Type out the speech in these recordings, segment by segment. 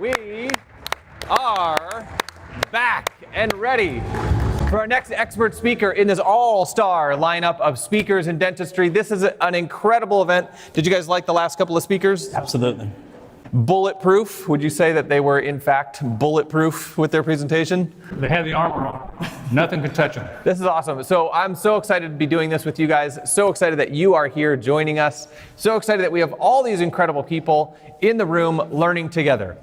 We are back and ready for our next expert speaker in this all-star lineup of speakers in dentistry. This is an incredible event. Did you guys like the last couple of speakers? Absolutely. Bulletproof. Would you say that they were, in fact, bulletproof with their presentation? They had the armor on. Nothing could touch them. This is awesome. So I'm so excited to be doing this with you guys. So excited that you are here joining us. So excited that we have all these incredible people in the room learning together.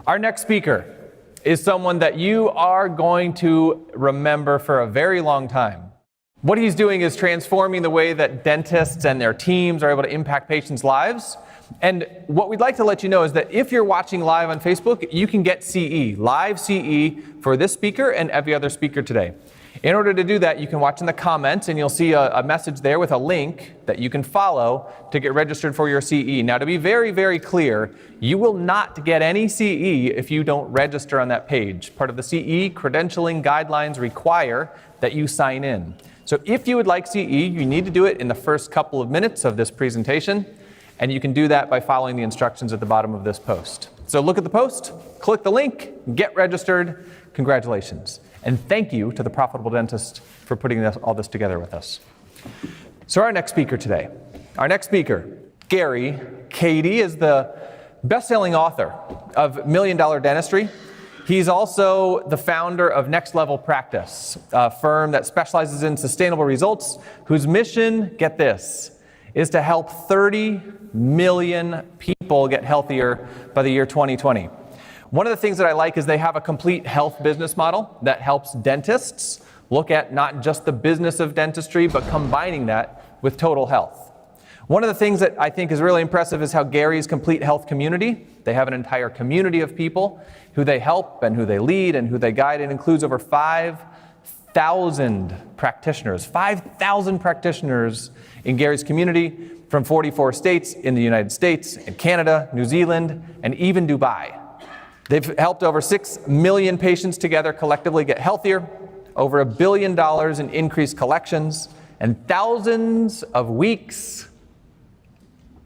Our next speaker is someone that you are going to remember for a very long time. What he's doing is transforming the way that dentists and their teams are able to impact patients' lives. And what we'd like to let you know is that if you're watching live on Facebook, you can get CE, live CE, for this speaker and every other speaker today. In order to do that, you can watch in the comments, and you'll see a message there with a link that you can follow to get registered for your CE. Now, to be very, very clear, you will not get any CE if you don't register on that page. Part of the CE credentialing guidelines require that you sign in. So if you would like CE, you need to do it in the first couple of minutes of this presentation. And you can do that by following the instructions at the bottom of this post. So look at the post, click the link, get registered. Congratulations. And thank you to the Profitable Dentist for putting all this together with us. So our next speaker today, Gary Kadi, is the best-selling author of $1 Million Dentistry. He's also the founder of Next Level Practice, a firm that specializes in sustainable results, whose mission, get this, is to help 30 million people get healthier by the year 2020. One of the things that I like is they have a complete health business model that helps dentists look at not just the business of dentistry, but combining that with total health. One of the things that I think is really impressive is how Gary's complete health community, they have an entire community of people who they help and who they lead and who they guide. It includes over 5,000 practitioners, 5,000 practitioners in Gary's community from 44 states in the United States and Canada, New Zealand, and even Dubai. They've helped over 6 million patients together collectively get healthier, over $1 billion in increased collections, and thousands of weeks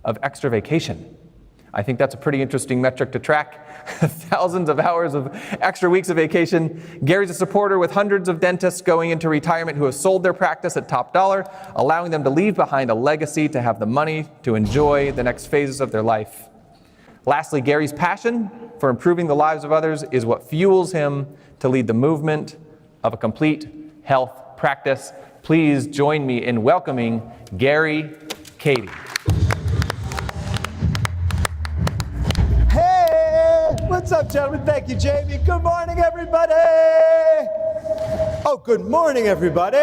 of extra vacation. I think that's a pretty interesting metric to track. Thousands of hours of extra weeks of vacation. Gary's a supporter with hundreds of dentists going into retirement who have sold their practice at top dollar, allowing them to leave behind a legacy to have the money to enjoy the next phases of their life. Lastly, Gary's passion for improving the lives of others is what fuels him to lead the movement of a complete health practice. Please join me in welcoming Gary Kadi. What's up, gentlemen? Thank you, Jamie. Good morning, everybody. Oh, good morning, everybody.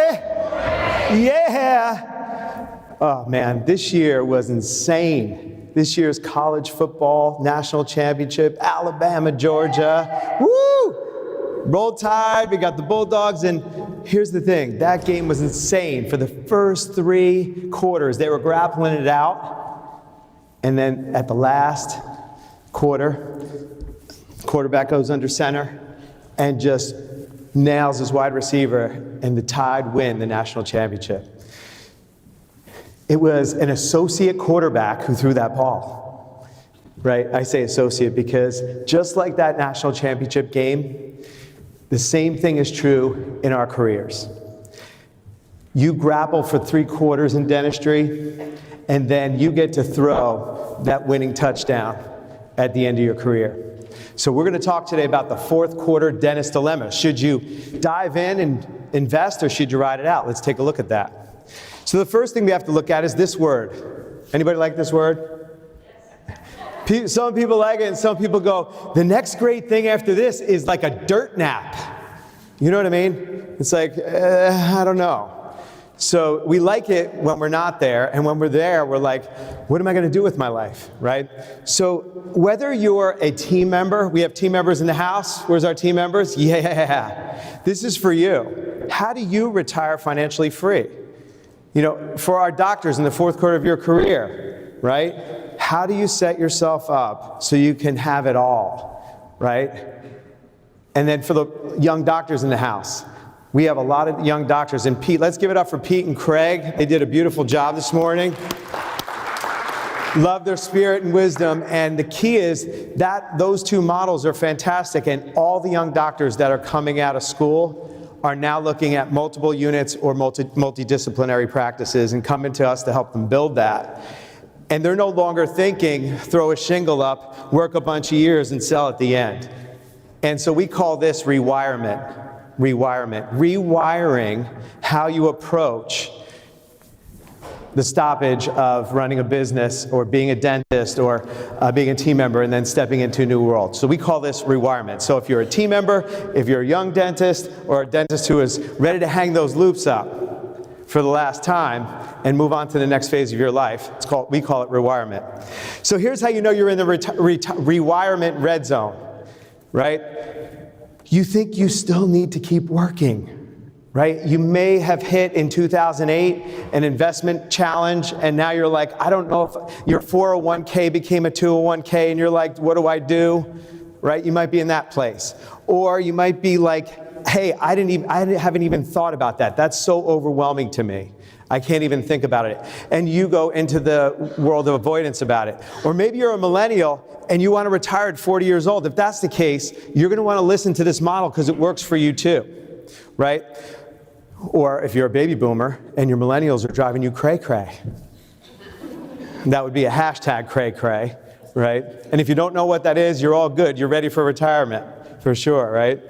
Yeah. Oh, man, this year was insane. This year's college football national championship, Alabama, Georgia. Woo! Roll Tide, we got the Bulldogs, and here's the thing. That game was insane. For the first 3 quarters, they were grappling it out, and then at the last quarter, quarterback goes under center and just nails his wide receiver, and the Tide win the national championship. It was an associate quarterback who threw that ball, right? I say associate because just like that national championship game, the same thing is true in our careers. You grapple for 3 quarters in dentistry, and then you get to throw that winning touchdown at the end of your career. So we're going to talk today about the 4th quarter dentist dilemma. Should you dive in and invest, or should you ride it out? Let's take a look at that. So the first thing we have to look at is this word. Anybody like this word? Some people like it, and some people go, the next great thing after this is like a dirt nap. You know what I mean? It's like, I don't know. So we like it when we're not there, and when we're there, we're like, what am I going to do with my life, right? So whether you're a team member, we have team members in the house. Where's our team members? Yeah, this is for you. How do you retire financially free? You know, for our doctors in the 4th quarter of your career, right? How do you set yourself up so you can have it all, right? And then for the young doctors in the house, we have a lot of young doctors. And Pete, let's give it up for Pete and Craig. They did a beautiful job this morning. Love their spirit and wisdom. And the key is that those two models are fantastic. And all the young doctors that are coming out of school are now looking at multiple units or multidisciplinary practices and coming to us to help them build that. And they're no longer thinking, throw a shingle up, work a bunch of years and sell at the end. And so we call this rewirement. Rewiring how you approach the stoppage of running a business or being a dentist or being a team member and then stepping into a new world. So we call this rewirement. So if you're a team member, if you're a young dentist or a dentist who is ready to hang those loops up for the last time and move on to the next phase of your life, we call it rewirement. So here's how you know you're in the rewirement red zone, right? You think you still need to keep working. Right? You may have hit in 2008 an investment challenge, and now you're like, I don't know if your 401k became a 201k, and you're like, what do I do? Right? You might be in that place. Or you might be like, hey, I haven't even thought about that. That's so overwhelming to me. I can't even think about it. And you go into the world of avoidance about it. Or maybe you're a millennial and you want to retire at 40 years old. If that's the case, you're going to want to listen to this model because it works for you too. Right? Or if you're a baby boomer and your millennials are driving you cray-cray. That would be a hashtag cray-cray, right? And if you don't know what that is, you're all good. You're ready for retirement, for sure, right?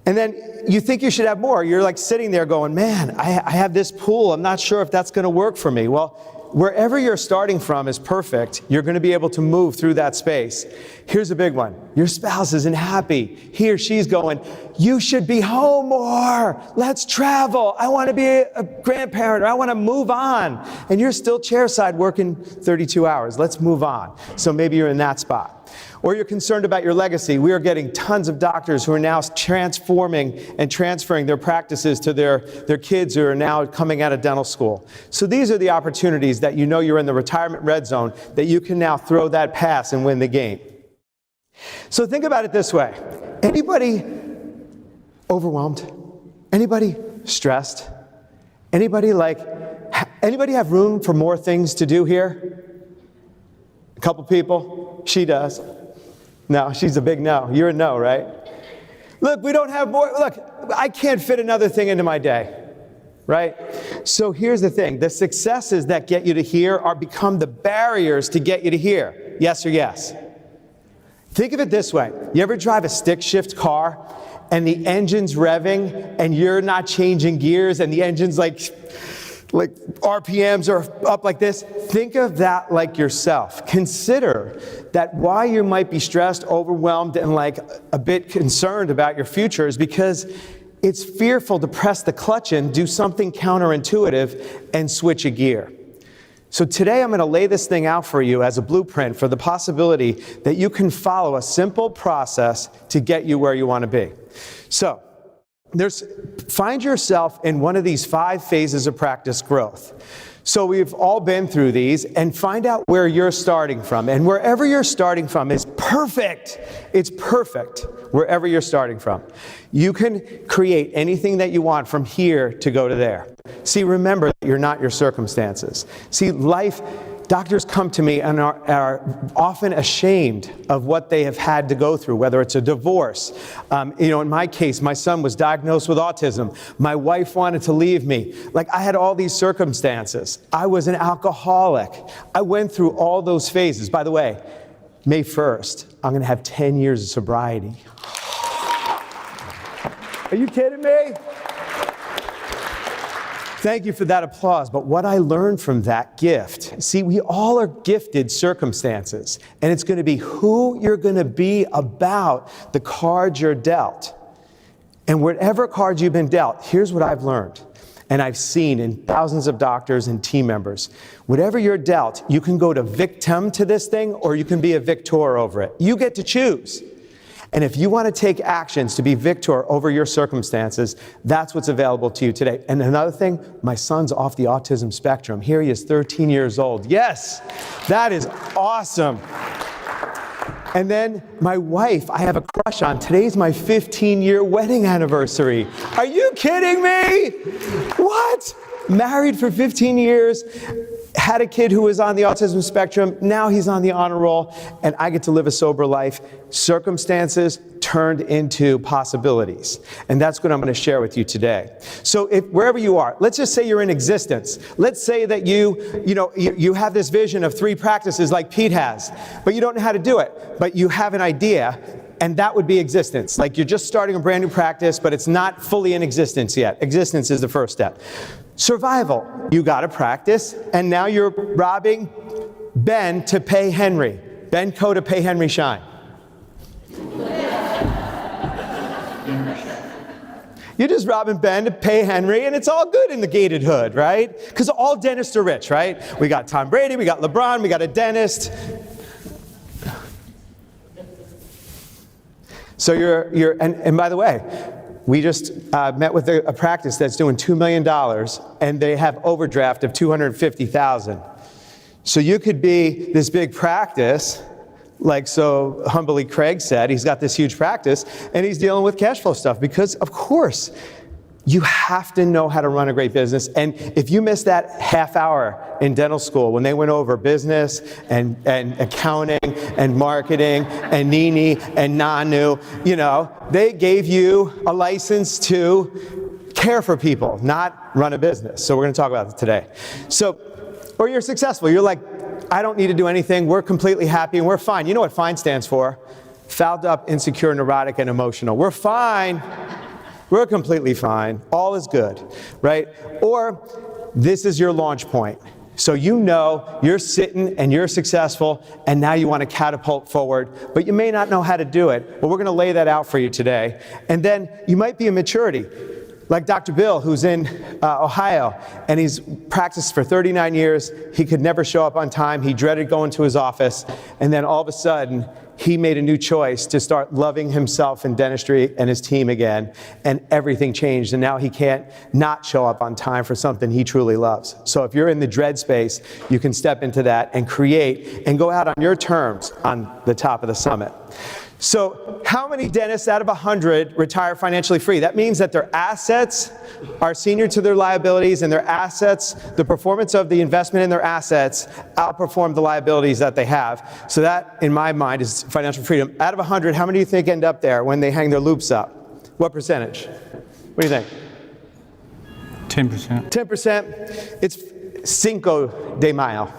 And then you think you should have more. You're like sitting there going, man, I have this pool. I'm not sure if that's going to work for me. Well, wherever you're starting from is perfect. You're going to be able to move through that space. Here's a big one. Your spouse isn't happy. He or she's going, you should be home more. Let's travel. I want to be a grandparent, or I want to move on. And you're still chairside working 32 hours. Let's move on. So maybe you're in that spot. Or you're concerned about your legacy. We are getting tons of doctors who are now transforming and transferring their practices to their kids who are now coming out of dental school. So these are the opportunities that you know you're in the retirement red zone, that you can now throw that pass and win the game. So think about it this way. Anybody overwhelmed? Anybody stressed? Anybody have room for more things to do here? A couple people? She does. No, she's a big no. You're a no, right? Look, we don't have more. Look, I can't fit another thing into my day, right? So here's the thing. The successes that get you to here become the barriers to get you to here. Yes or yes? Think of it this way. You ever drive a stick shift car and the engine's revving and you're not changing gears and the engine's like RPMs are up like this? Think of that like yourself. Consider that why you might be stressed, overwhelmed, and like a bit concerned about your future is because it's fearful to press the clutch and do something counterintuitive and switch a gear. So today I'm going to lay this thing out for you as a blueprint for the possibility that you can follow a simple process to get you where you want to be. So find yourself in one of these 5 phases of practice growth. So we've all been through these, and find out where you're starting from. And wherever you're starting from is perfect. It's perfect wherever you're starting from. You can create anything that you want from here to go to there. See, remember that you're not your circumstances. See, doctors come to me and are often ashamed of what they have had to go through, whether it's a divorce. In my case, my son was diagnosed with autism. My wife wanted to leave me. I had all these circumstances. I was an alcoholic. I went through all those phases. By the way, May 1st, I'm going to have 10 years of sobriety. Are you kidding me? Thank you for that applause. But what I learned from that gift, see, we all are gifted circumstances, and it's going to be who you're going to be about the cards you're dealt. And whatever cards you've been dealt, here's what I've learned, and I've seen in thousands of doctors and team members. Whatever you're dealt, you can go to victim to this thing, or you can be a victor over it. You get to choose. And if you want to take actions to be victor over your circumstances, that's what's available to you today. And another thing, my son's off the autism spectrum. Here he is, 13 years old. Yes, that is awesome. And then my wife, I have a crush on. Today's my 15-year wedding anniversary. Are you kidding me? What? Married for 15 years. had a kid who was on the autism spectrum, now he's on the honor roll, and I get to live a sober life. Circumstances turned into possibilities. And that's what I'm going to share with you today. So wherever you are, let's just say you're in existence. Let's say that you have this vision of 3 practices like Pete has, but you don't know how to do it, but you have an idea, and that would be existence. Like you're just starting a brand new practice, but it's not fully in existence yet. Existence is the first step. Survival. You got to practice, and now you're robbing Ben to pay Henry. Ben Co to pay Henry Shine. You're just robbing Ben to pay Henry, and it's all good in the gated hood, right? Because all dentists are rich, right? We got Tom Brady, we got LeBron, we got a dentist. So and by the way, we just met with a practice that's doing $2 million, and they have overdraft of $250,000. So you could be this big practice, like so humbly Craig said, he's got this huge practice, and he's dealing with cash flow stuff because, of course, you have to know how to run a great business. And if you missed that half hour in dental school when they went over business and accounting and marketing and Nini and Nanu, they gave you a license to care for people, not run a business. So we're going to talk about it today. Or you're successful. You're like, I don't need to do anything. We're completely happy and we're fine. You know what FINE stands for? Fouled up, insecure, neurotic, and emotional. We're fine. We're completely fine. All is good, right? Or this is your launch point. So you're sitting and you're successful, and now you want to catapult forward, but you may not know how to do it. But we're going to lay that out for you today. And then you might be in maturity, like Dr. Bill, who's in Ohio, and he's practiced for 39 years. He could never show up on time. He dreaded going to his office. And then all of a sudden, he made a new choice to start loving himself in dentistry and his team again, and everything changed, and now he can't not show up on time for something he truly loves. So if you're in the dread space, you can step into that and create and go out on your terms on the top of the summit. So how many dentists out of 100 retire financially free? That means that their assets are senior to their liabilities, and their assets, the performance of the investment in their assets outperform the liabilities that they have. So that, in my mind, is financial freedom. Out of 100, how many do you think end up there when they hang their loops up? What percentage? What do you think? 10%. 10%. It's Cinco de Mayo.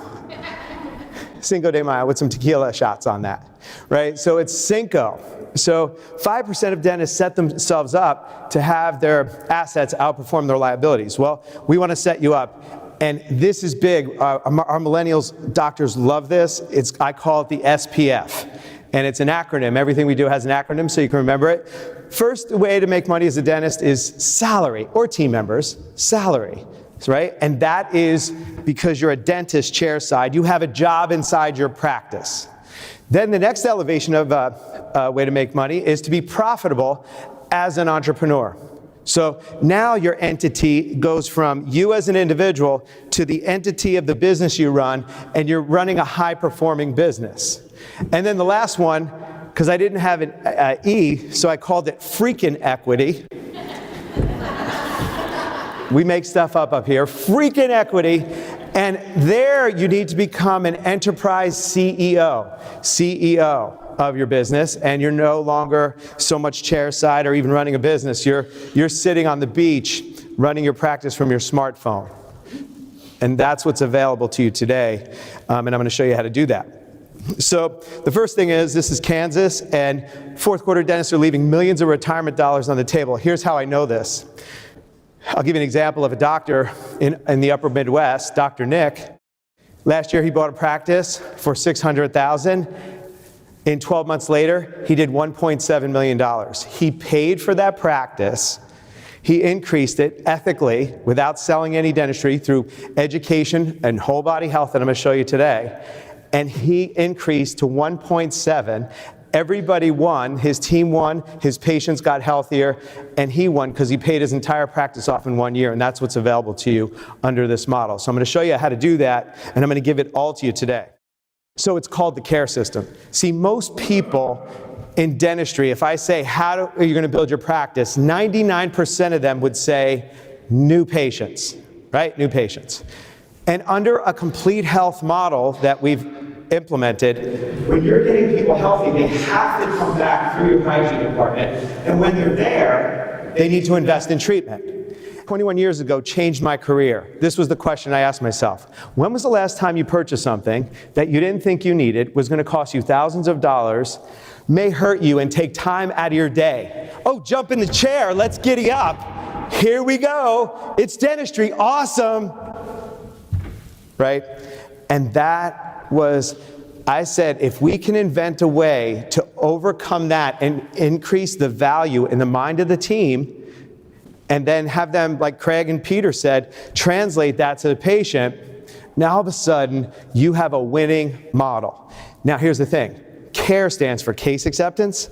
Cinco de Mayo with some tequila shots on that, right? So it's Cinco. So 5% of dentists set themselves up to have their assets outperform their liabilities. Well, we want to set you up. And this is big. Our millennials doctors love this. I call it the SPF. And it's an acronym. Everything we do has an acronym, so you can remember it. First way to make money as a dentist is salary, or team members, salary. Right? And that is because you're a dentist chairside. You have a job inside your practice. Then the next elevation of way to make money is to be profitable as an entrepreneur. So now your entity goes from you as an individual to the entity of the business you run, and you're running a high-performing business. And then the last one, because I didn't have an E, so I called it freaking equity. We make stuff up here. Freaking equity. And there you need to become an enterprise CEO of your business, and you're no longer so much chairside or even running a business. You're sitting on the beach running your practice from your smartphone. And that's what's available to you today. And I'm going to show you how to do that. So the first thing is, this is Kansas, and fourth quarter dentists are leaving millions of retirement dollars on the table. Here's how I know this. I'll give you an example of a doctor in the upper Midwest, Dr. Nick. Last year he bought a practice for $600,000. In 12 months later, he did $1.7 million. He paid for that practice. He increased it ethically without selling any dentistry through education and whole body health that I'm going to show you today. And he increased to 1.7. Everybody won. His team won. His patients got healthier. And he won because he paid his entire practice off in 1 year. And that's what's available to you under this model. So I'm going to show you how to do that. And I'm going to give it all to you today. So it's called the care system. See, most people in dentistry, if I say, how are you going to build your practice? 99% of them would say new patients, right? New patients. And under a complete health model that we've implemented, when you're getting people healthy, they have to come back through your hygiene department. And when they're there, they need to invest in treatment. 21 years ago changed my career. This was the question I asked myself. When was the last time you purchased something that you didn't think you needed, was going to cost you thousands of dollars, may hurt you, and take time out of your day? Oh, jump in the chair, let's giddy up. Here we go. It's dentistry, awesome. Right? And that was, I said, if we can invent a way to overcome that and increase the value in the mind of the team, and then have them, like Craig and Peter said, translate that to the patient, now all of a sudden, you have a winning model. Now here's the thing. CARE stands for case acceptance.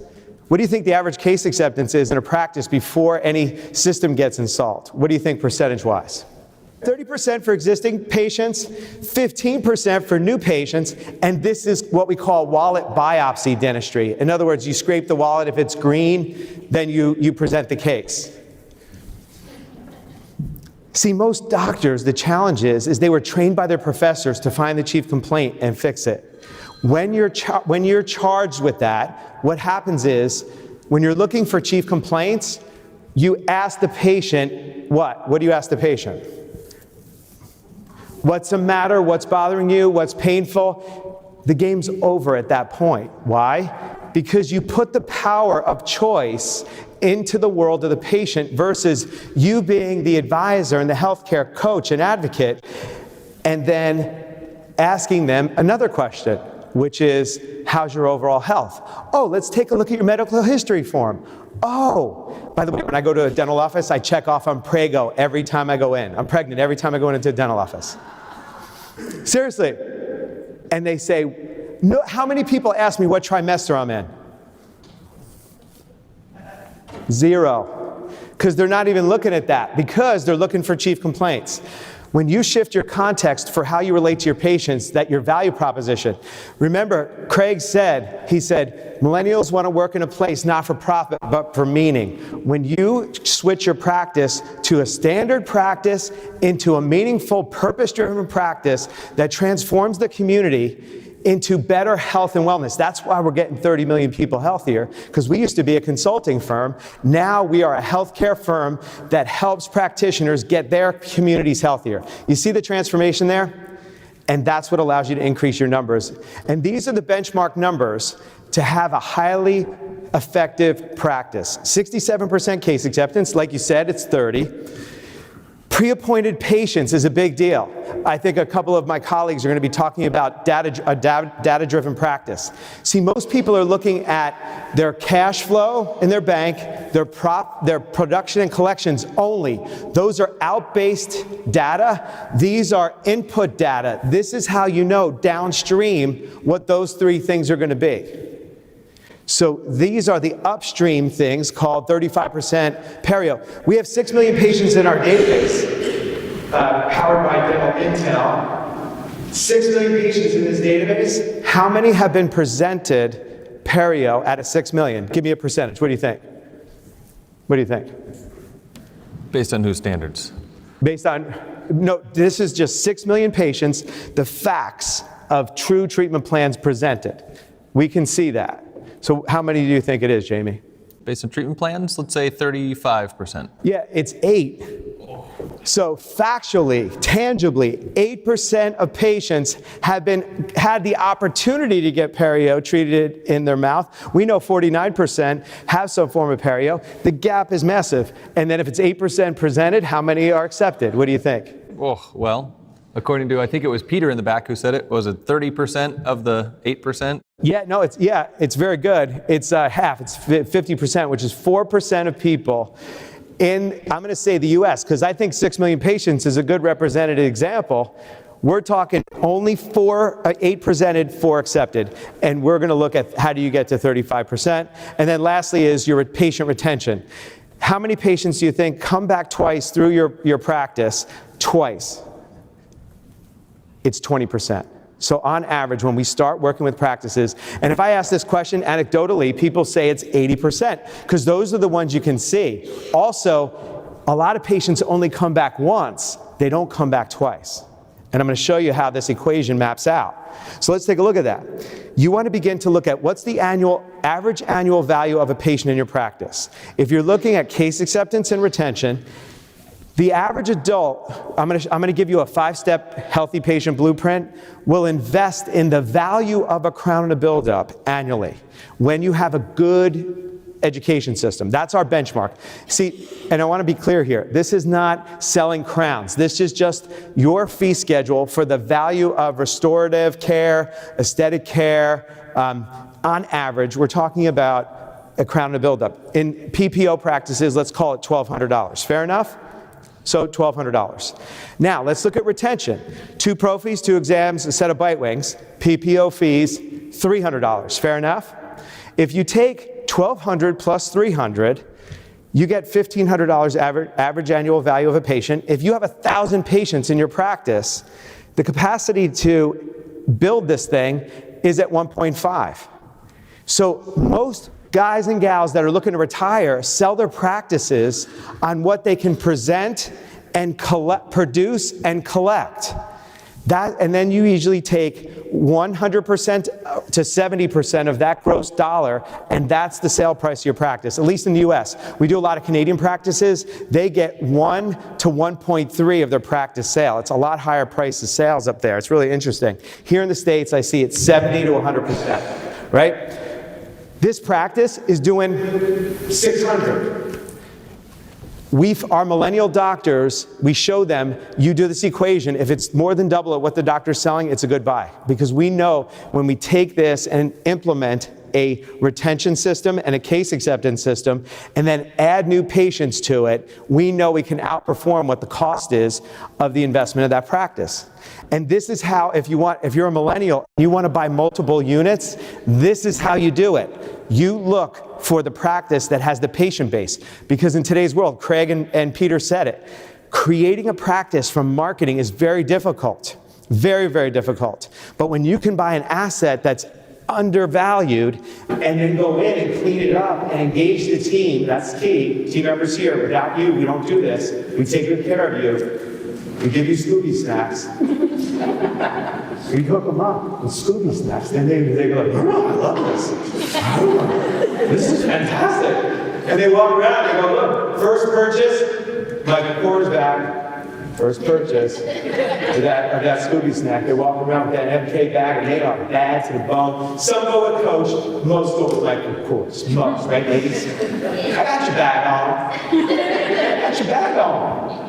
What do you think the average case acceptance is in a practice before any system gets installed? What do you think percentage-wise? 30% for existing patients, 15% for new patients, and this is what we call wallet biopsy dentistry. In other words, you scrape the wallet, if it's green, then you present the case. See, most doctors, the challenge is they were trained by their professors to find the chief complaint and fix it. When you're charged with that, what happens is, when you're looking for chief complaints, you ask the patient, what? What do you ask the patient? What's the matter? What's bothering you? What's painful? The game's over at that point. Why? Because you put the power of choice into the world of the patient versus you being the advisor and the healthcare coach and advocate, and then asking them another question, which is, how's your overall health? Oh, let's take a look at your medical history form. Oh, by the way, when I go to a dental office, I check off on Prego every time I go in. I'm pregnant every time I go into a dental office. Seriously. And they say, no, how many people ask me what trimester I'm in? 0. Because they're not even looking at that, because they're looking for chief complaints. When you shift your context for how you relate to your patients, that your value proposition. Remember, Craig said, he said, millennials want to work in a place not for profit, but for meaning. When you switch your practice to a standard practice into a meaningful, purpose-driven practice that transforms the community into better health and wellness. That's why we're getting 30 million people healthier, because we used to be a consulting firm. Now we are a healthcare firm that helps practitioners get their communities healthier. You see the transformation there? And that's what allows you to increase your numbers. And these are the benchmark numbers to have a highly effective practice. 67% case acceptance, like you said, it's 30. Pre-appointed patients is a big deal. I think a couple of my colleagues are going to be talking about data-driven practice. See, most people are looking at their cash flow in their bank, their production and collections only. Those are out-based data. These are input data. This is how you know downstream what those three things are going to be. So these are the upstream things called 35% perio. We have 6 million patients in our database, powered by Dental Intel. 6 million patients in this database. How many have been presented perio out of 6 million? Give me a percentage. What do you think? What do you think? Based on whose standards? Based on, no, this is just 6 million patients, the facts of true treatment plans presented. We can see that. So how many do you think it is, Jamie? Based on treatment plans, let's say 35%. Yeah, it's 8. So factually, tangibly, 8% of patients have had the opportunity to get perio treated in their mouth. We know 49% have some form of perio. The gap is massive. And then if it's 8% presented, how many are accepted? What do you think? Oh, well, according to, I think it was Peter in the back who said it, was it 30% of the 8%? Yeah, no, it's very good. It's half, it's 50%, which is 4% of people in, I'm going to say the US, because I think 6 million patients is a good representative example. We're talking only 8 presented, 4 accepted. And we're going to look at how do you get to 35%. And then lastly is your patient retention. How many patients do you think come back twice through your practice? Twice. It's 20%. So on average, when we start working with practices, and if I ask this question anecdotally, people say it's 80%, because those are the ones you can see. Also, a lot of patients only come back once. They don't come back twice. And I'm going to show you how this equation maps out. So let's take a look at that. You want to begin to look at what's the average annual value of a patient in your practice. If you're looking at case acceptance and retention, the average adult, I'm going to give you a 5-step healthy patient blueprint, will invest in the value of a crown and a build-up annually when you have a good education system. That's our benchmark. See, and I want to be clear here, this is not selling crowns. This is just your fee schedule for the value of restorative care, aesthetic care. On average, we're talking about a crown and a build-up. In PPO practices, let's call it $1,200. Fair enough? So $1,200. Now, let's look at retention. 2 pro fees, 2 exams, a set of bite wings. PPO fees, $300. Fair enough? If you take $1,200 plus $300, you get $1,500 average annual value of a patient. If you have 1,000 patients in your practice, the capacity to build this thing is at 1.5. So most guys and gals that are looking to retire sell their practices on what they can present and produce and collect. And then you usually take 100% to 70% of that gross dollar, and that's the sale price of your practice, at least in the US. We do a lot of Canadian practices. They get 1 to 1.3 of their practice sale. It's a lot higher price of sales up there. It's really interesting. Here in the States, I see it's 70 to 100%, right? This practice is doing 600. Our millennial doctors, we show them, you do this equation, if it's more than double of what the doctor's selling, it's a good buy. Because we know when we take this and implement a retention system and a case acceptance system, and then add new patients to it, we know we can outperform what the cost is of the investment of that practice. And this is how, if you're a millennial, you want to buy multiple units, this is how you do it. You look for the practice that has the patient base. Because in today's world, Craig and Peter said it, creating a practice from marketing is very difficult. Very, very difficult. But when you can buy an asset that's undervalued and then go in and clean it up and engage the team, that's key. Team members here, without you, we don't do this. We take good care of you. We give you Scooby snacks. We hook them up with Scooby snacks. Then they go like, oh, I love this. This is fantastic. And they walk around and go, look, first purchase, like a quarterback. First purchase of that Scooby snack. They walk around with that MK bag and they are bad to the bone. Some go with Coach, most go with Michael, of course. Most, right, ladies? I got your bag on. I got your bag on.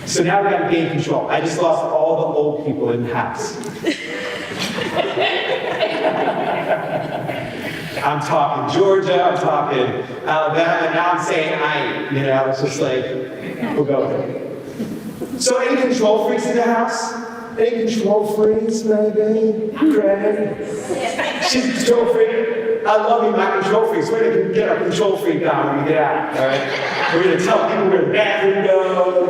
So now we got to gain control. I just lost all the old people in the house. I'm talking Georgia, I'm talking Alabama, now I'm saying it's just like, we'll go with it. So any control freaks in the house? Any control freaks, maybe? Craig? She's a control freak. I love you, my control freaks. We're going to get our control freak down when we get out, all right? We're going to tell people where the bathroom goes.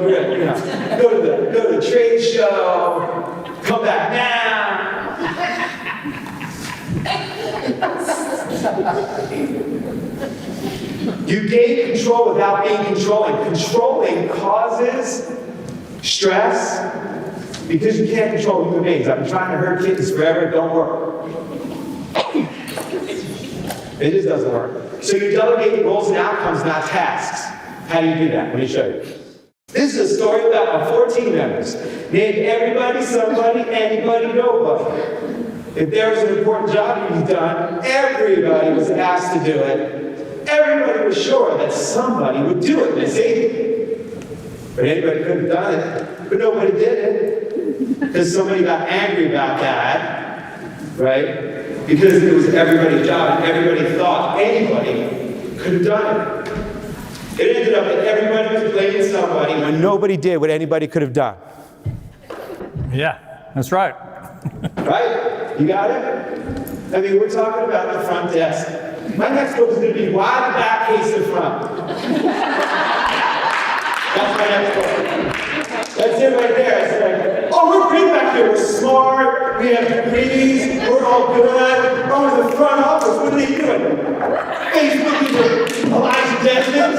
We're going to, go to the trade show. Come back now. You gain control without being controlling. Controlling causes stress because you can't control human beings. I've been trying to hurt kittens forever. It don't work. It just doesn't work. So you delegate goals and outcomes, not tasks. How do you do that? Let me show you. This is a story about my 4 team members. Named everybody, somebody, anybody, nobody. If there was an important job to be done, everybody was asked to do it. Everybody was sure that somebody would do it. You see? But anybody could have done it, but nobody did it. Because somebody got angry about that, right? Because it was everybody's job, and everybody thought anybody could have done it. It ended up that everybody was blaming somebody when nobody did what anybody could have done. Yeah, that's right. Right? You got it? I mean, we're talking about the front desk. My next book is going to be Why the Back Hates the Front. That's my next book. That's it right there. It's like, oh, we're great back here. We're smart. We have degrees. We're all good. Oh, in the front office, what are they doing? Facebooking with Elijah Desmond.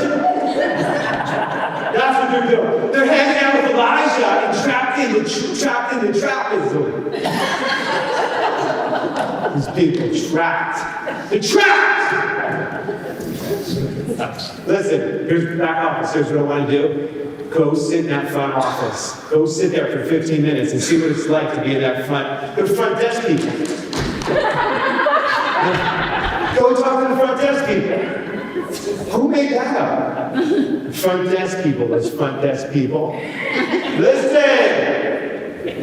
That's what they're doing. They're hanging out with Elijah trapped in the trapezoid. These people trapped. They're trapped! Listen, here's back office. Here's what I want to do. Go sit in that front office. Go sit there for 15 minutes and see what it's like to be in that front. The front desk people. Go talk to the front desk people. Who made that up? Front desk people. Those front desk people. Listen!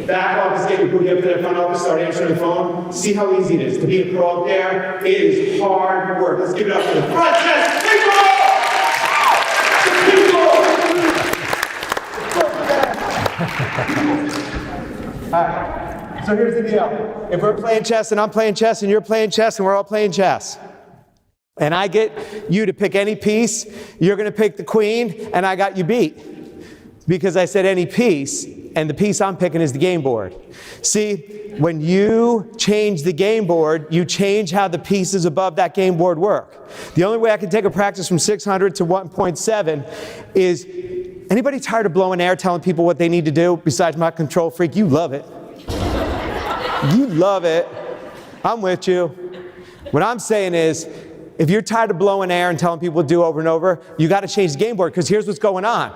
Back office, get your booty up to that front office, start answering the phone. See how easy it is to be a pro up there. It is hard work. Let's give it up for the front desk people! All right, so here's the deal. If we're playing chess and I'm playing chess and you're playing chess and we're all playing chess, and I get you to pick any piece, you're going to pick the queen, and I got you beat. Because I said any piece, and the piece I'm picking is the game board. See, when you change the game board, you change how the pieces above that game board work. The only way I can take a practice from 600 to 1.7 is, anybody tired of blowing air telling people what they need to do besides my control freak? You love it. You love it. I'm with you. What I'm saying is, if you're tired of blowing air and telling people what to do over and over, you got to change the game board, because here's what's going on.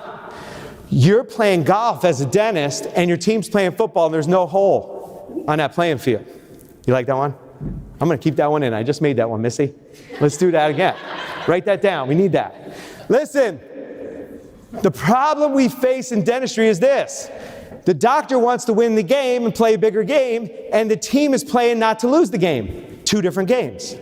You're playing golf as a dentist, and your team's playing football, and there's no hole on that playing field. You like that one? I'm going to keep that one in. I just made that one, Missy. Let's do that again. Write that down. We need that. Listen, the problem we face in dentistry is this. The doctor wants to win the game and play a bigger game, and the team is playing not to lose the game. Two different games.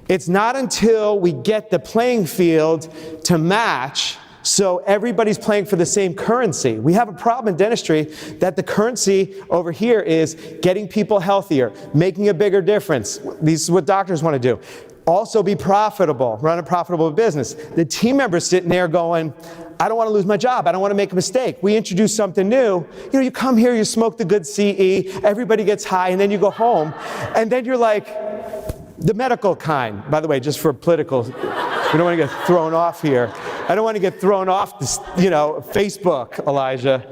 It's not until we get the playing field to match so everybody's playing for the same currency. We have a problem in dentistry that the currency over here is getting people healthier, making a bigger difference. This is what doctors want to do. Also be profitable, run a profitable business. The team member's sitting there going, I don't want to lose my job. I don't want to make a mistake. We introduce something new. You know, you come here, you smoke the good CE, everybody gets high, and then you go home, and then you're like, the medical kind, by the way, just for political, we don't want to get thrown off here. I don't want to get thrown off this, Facebook, Elijah.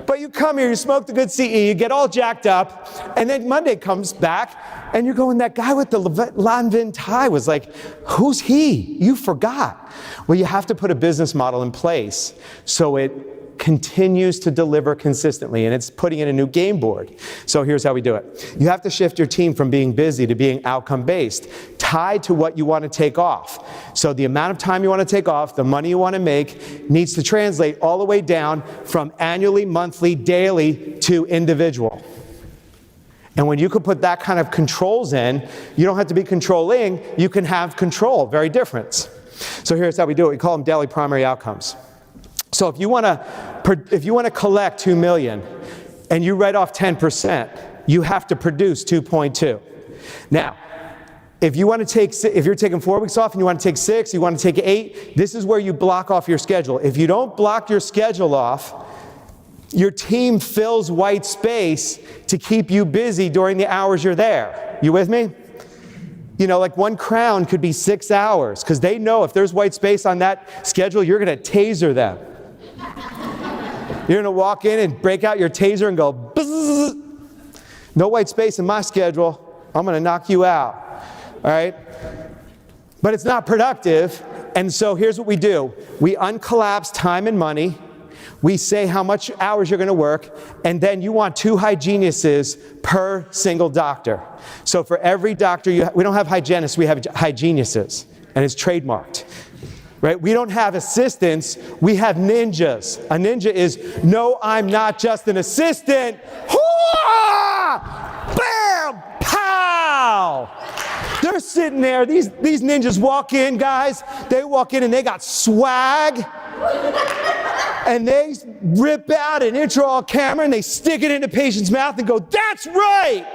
But you come here, you smoke the good CE, you get all jacked up, and then Monday comes back, and you're going, that guy with the Lanvin tie was like, who's he? You forgot. Well, you have to put a business model in place so it continues to deliver consistently, and it's putting in a new game board. So here's how we do it. You have to shift your team from being busy to being outcome-based, tied to what you want to take off. So the amount of time you want to take off, the money you want to make, needs to translate all the way down from annually, monthly, daily to individual. And when you can put that kind of controls in, you don't have to be controlling, you can have control. Very different. So here's how we do it. We call them daily primary outcomes. So if you want to collect 2 million and you write off 10%, you have to produce 2.2. Now, if you're taking 4 weeks off and you want to take 6, you want to take 8, this is where you block off your schedule. If you don't block your schedule off, your team fills white space to keep you busy during the hours you're there. You with me? Like one crown could be 6 hours, because they know if there's white space on that schedule, you're going to taser them. You're going to walk in and break out your taser and go, buzz. No white space in my schedule. I'm going to knock you out. All right? But it's not productive. And so here's what we do. We uncollapse time and money. We say how much hours you're going to work, and then you want 2 hygienists per single doctor. So for every doctor, we don't have hygienists, we have hygienists, and it's trademarked. Right? We don't have assistants, we have ninjas. A ninja is, no, I'm not just an assistant. Hoo-ah! Bam! Pow! They're sitting there, these ninjas walk in, guys. They walk in and they got swag. And they rip out an intraoral camera and they stick it in the patient's mouth and go, that's right!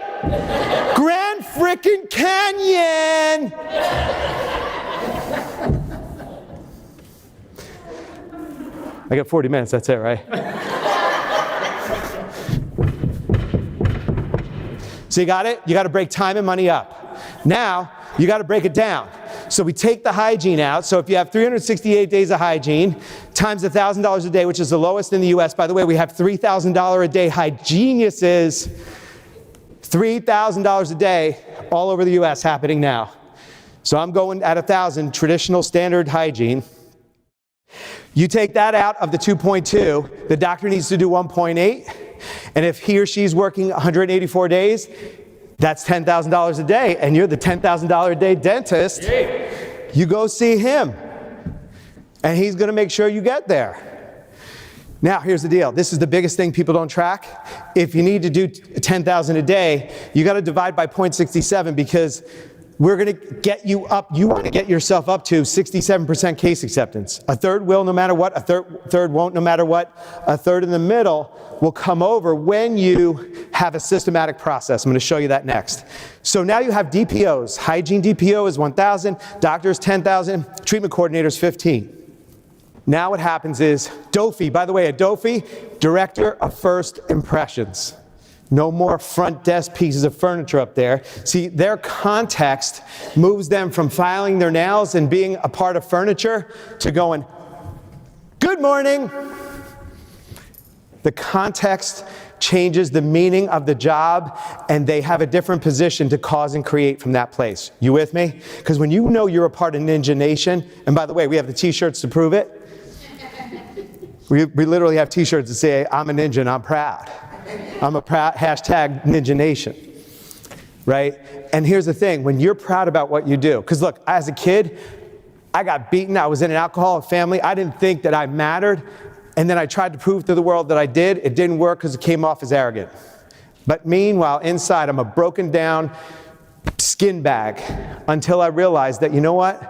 Grand frickin' Canyon! I got 40 minutes, that's it, right? So you got it? You got to break time and money up. Now, you got to break it down. So we take the hygiene out. So if you have 368 days of hygiene, times $1,000 a day, which is the lowest in the US. By the way, we have $3,000 a day hygieniuses, $3,000 a day all over the US happening now. So I'm going at 1,000, traditional standard hygiene. You take that out of the 2.2, the doctor needs to do 1.8, and if he or she's working 184 days, that's $10,000 a day, and you're the $10,000 a day dentist. You go see him, and he's gonna make sure you get there. Now, here's the deal. This is the biggest thing people don't track. If you need to do 10,000 a day, you gotta divide by 0.67 because we're gonna get you up, you wanna get yourself up to 67% case acceptance. A third will no matter what, a third won't no matter what, a third in the middle will come over when you have a systematic process. I'm gonna show you that next. So now you have DPOs. Hygiene DPO is 1,000, doctors 10,000, treatment coordinators 15. Now what happens is, DOFI, by the way, a DOFI, Director of First Impressions. No more front desk pieces of furniture up there. See, their context moves them from filing their nails and being a part of furniture to going, good morning. The context changes the meaning of the job, and they have a different position to cause and create from that place. You with me? Because when you know you're a part of Ninja Nation, and by the way, we have the t-shirts to prove it. We literally have t-shirts that say, I'm a ninja and I'm proud. I'm a proud, hashtag Ninja Nation, right? And here's the thing, when you're proud about what you do, because look, as a kid, I got beaten, I was in an alcoholic family, I didn't think that I mattered, and then I tried to prove to the world that I did. It didn't work because it came off as arrogant. But meanwhile, inside, I'm a broken down skin bag until I realized that, you know what?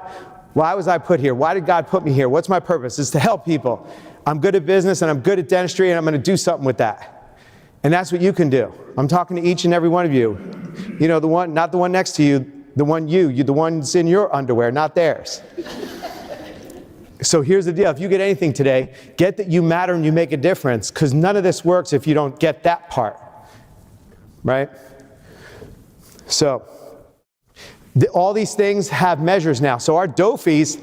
Why was I put here? Why did God put me here? What's my purpose? It's to help people. I'm good at business and I'm good at dentistry and I'm gonna do something with that. And that's what you can do. I'm talking to each and every one of you. You know, the one, not the one next to you, the one the one's in your underwear, not theirs. So here's the deal, if you get anything today, get that you matter and you make a difference, because none of this works if you don't get that part, right? So, all these things have measures now. So our DOFIs,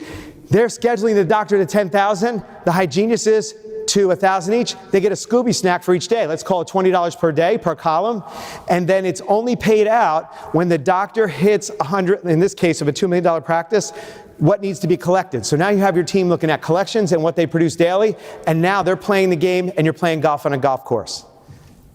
they're scheduling the doctor to 10,000, the hygienists to 1,000 each. They get a Scooby snack for each day. Let's call it $20 per day, per column. And then it's only paid out when the doctor hits 100, in this case of a $2 million practice, what needs to be collected. So now you have your team looking at collections and what they produce daily, and now they're playing the game and you're playing golf on a golf course.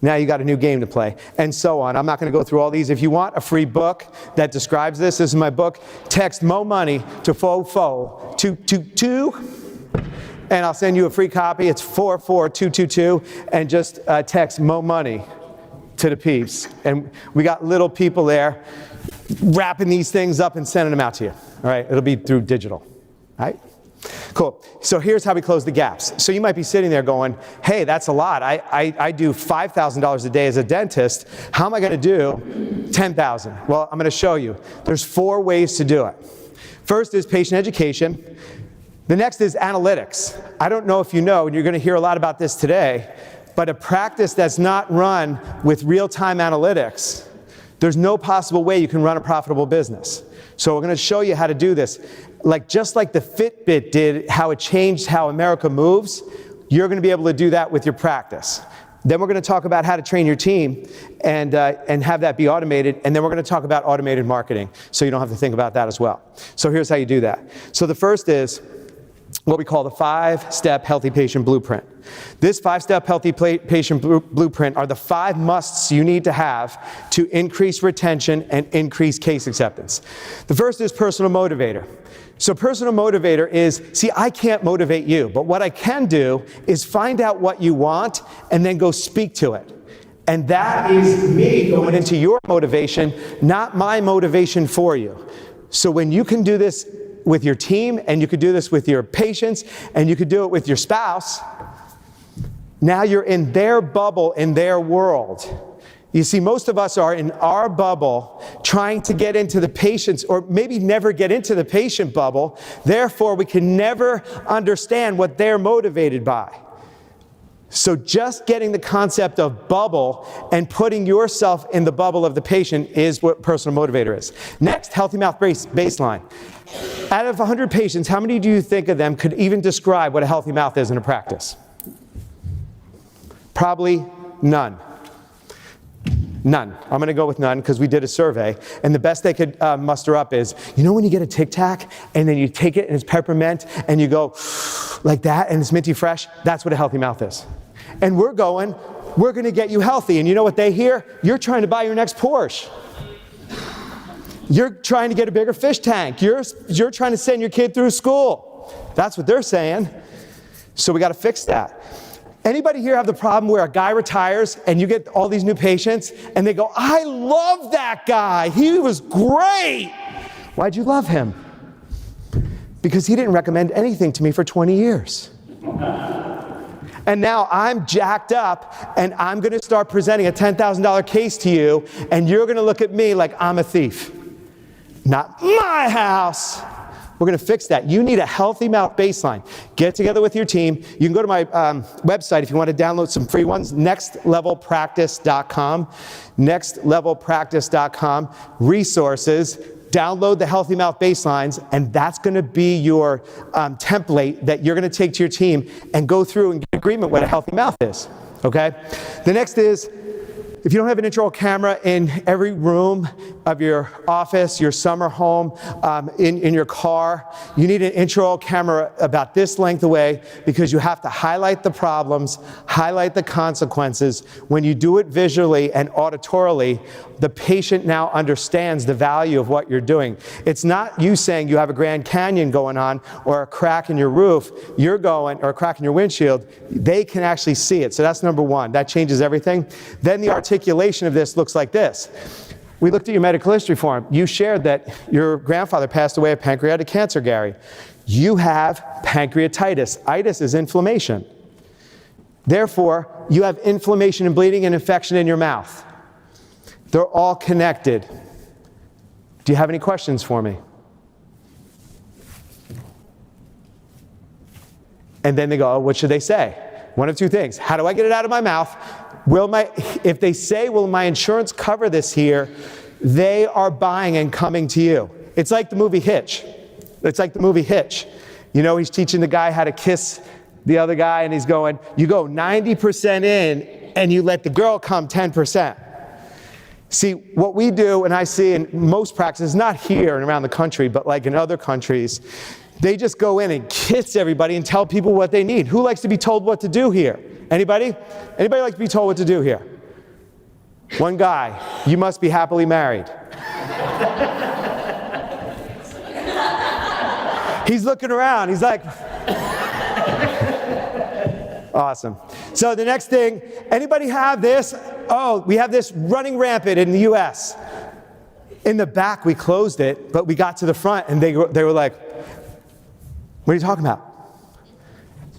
Now you got a new game to play, and so on. I'm not gonna go through all these. If you want a free book that describes this is my book. Text Mo Money to FOFO 222, and I'll send you a free copy. It's 44222, and just text Mo Money to the peeps. And we got little people there wrapping these things up and sending them out to you. All right, it'll be through digital, all right? Cool. So here's how we close the gaps. So you might be sitting there going, hey, that's a lot. I do $5,000 a day as a dentist. How am I going to do 10,000? Well, I'm going to show you. There's 4 ways to do it. First is patient education. The next is analytics. I don't know if you know, and you're going to hear a lot about this today, but a practice that's not run with real-time analytics, there's no possible way you can run a profitable business. So we're going to show you how to do this. Just like the Fitbit did, how it changed how America moves, you're going to be able to do that with your practice. Then we're going to talk about how to train your team and have that be automated. And then we're going to talk about automated marketing, so you don't have to think about that as well. So here's how you do that. So the first is what we call the 5-step healthy patient blueprint. This 5-step healthy patient blueprint are the 5 musts you need to have to increase retention and increase case acceptance. The first is personal motivator. So personal motivator is, see, I can't motivate you, but what I can do is find out what you want and then go speak to it. And that is me going into your motivation, not my motivation for you. So when you can do this with your team, and you could do this with your patients, and you could do it with your spouse, now you're in their bubble, in their world. You see, most of us are in our bubble trying to get into the patient's, or maybe never get into the patient bubble. Therefore, we can never understand what they're motivated by. So just getting the concept of bubble and putting yourself in the bubble of the patient is what personal motivator is. Next, healthy mouth baseline. Out of 100 patients, how many do you think of them could even describe what a healthy mouth is in a practice? Probably none. None. I'm going to go with none because we did a survey, and the best they could muster up is, you know when you get a Tic Tac, and then you take it and it's peppermint, and you go like that, and it's minty fresh? That's what a healthy mouth is. And we're going to get you healthy, and you know what they hear? You're trying to buy your next Porsche. You're trying to get a bigger fish tank. You're trying to send your kid through school. That's what they're saying. So we got to fix that. Anybody here have the problem where a guy retires and you get all these new patients and they go, I love that guy. He was great. Why'd you love him? Because he didn't recommend anything to me for 20 years. And now I'm jacked up and I'm going to start presenting a $10,000 case to you, and you're going to look at me like I'm a thief. Not my house. We're going to fix that. You need a healthy mouth baseline. Get together with your team. You can go to my website if you want to download some free ones, nextlevelpractice.com, nextlevelpractice.com, resources. Download the healthy mouth baselines, and that's going to be your template that you're going to take to your team and go through and get agreement what a healthy mouth is. Okay? The next is, if you don't have an intraoral camera in every room of your office, your summer home, in your car, you need an intraoral camera about this length away, because you have to highlight the problems, highlight the consequences. When you do it visually and auditorily, the patient now understands the value of what you're doing. It's not you saying you have a Grand Canyon going on or a crack in your roof, or a crack in your windshield. They can actually see it. So that's number one. That changes everything. Then the articulation of this looks like this. We looked at your medical history form. You shared that your grandfather passed away of pancreatic cancer, Gary. You have pancreatitis. Itis is inflammation. Therefore, you have inflammation and bleeding and infection in your mouth. They're all connected. Do you have any questions for me? And then they go, oh, what should they say? One of two things. How do I get it out of my mouth? If they say, will my insurance cover this here, they are buying and coming to you. It's like the movie Hitch. You know, he's teaching the guy how to kiss the other guy, and he's going, you go 90% in, and you let the girl come 10%. See, what we do, and I see in most practices, not here and around the country, but like in other countries, they just go in and kiss everybody and tell people what they need. Who likes to be told what to do here? Anybody? Anybody like to be told what to do here? One guy. You must be happily married. He's looking around. He's like, awesome. So the next thing, anybody have this? Oh, we have this running rampant in the US. In the back, we closed it, but we got to the front, and they were like, what are you talking about?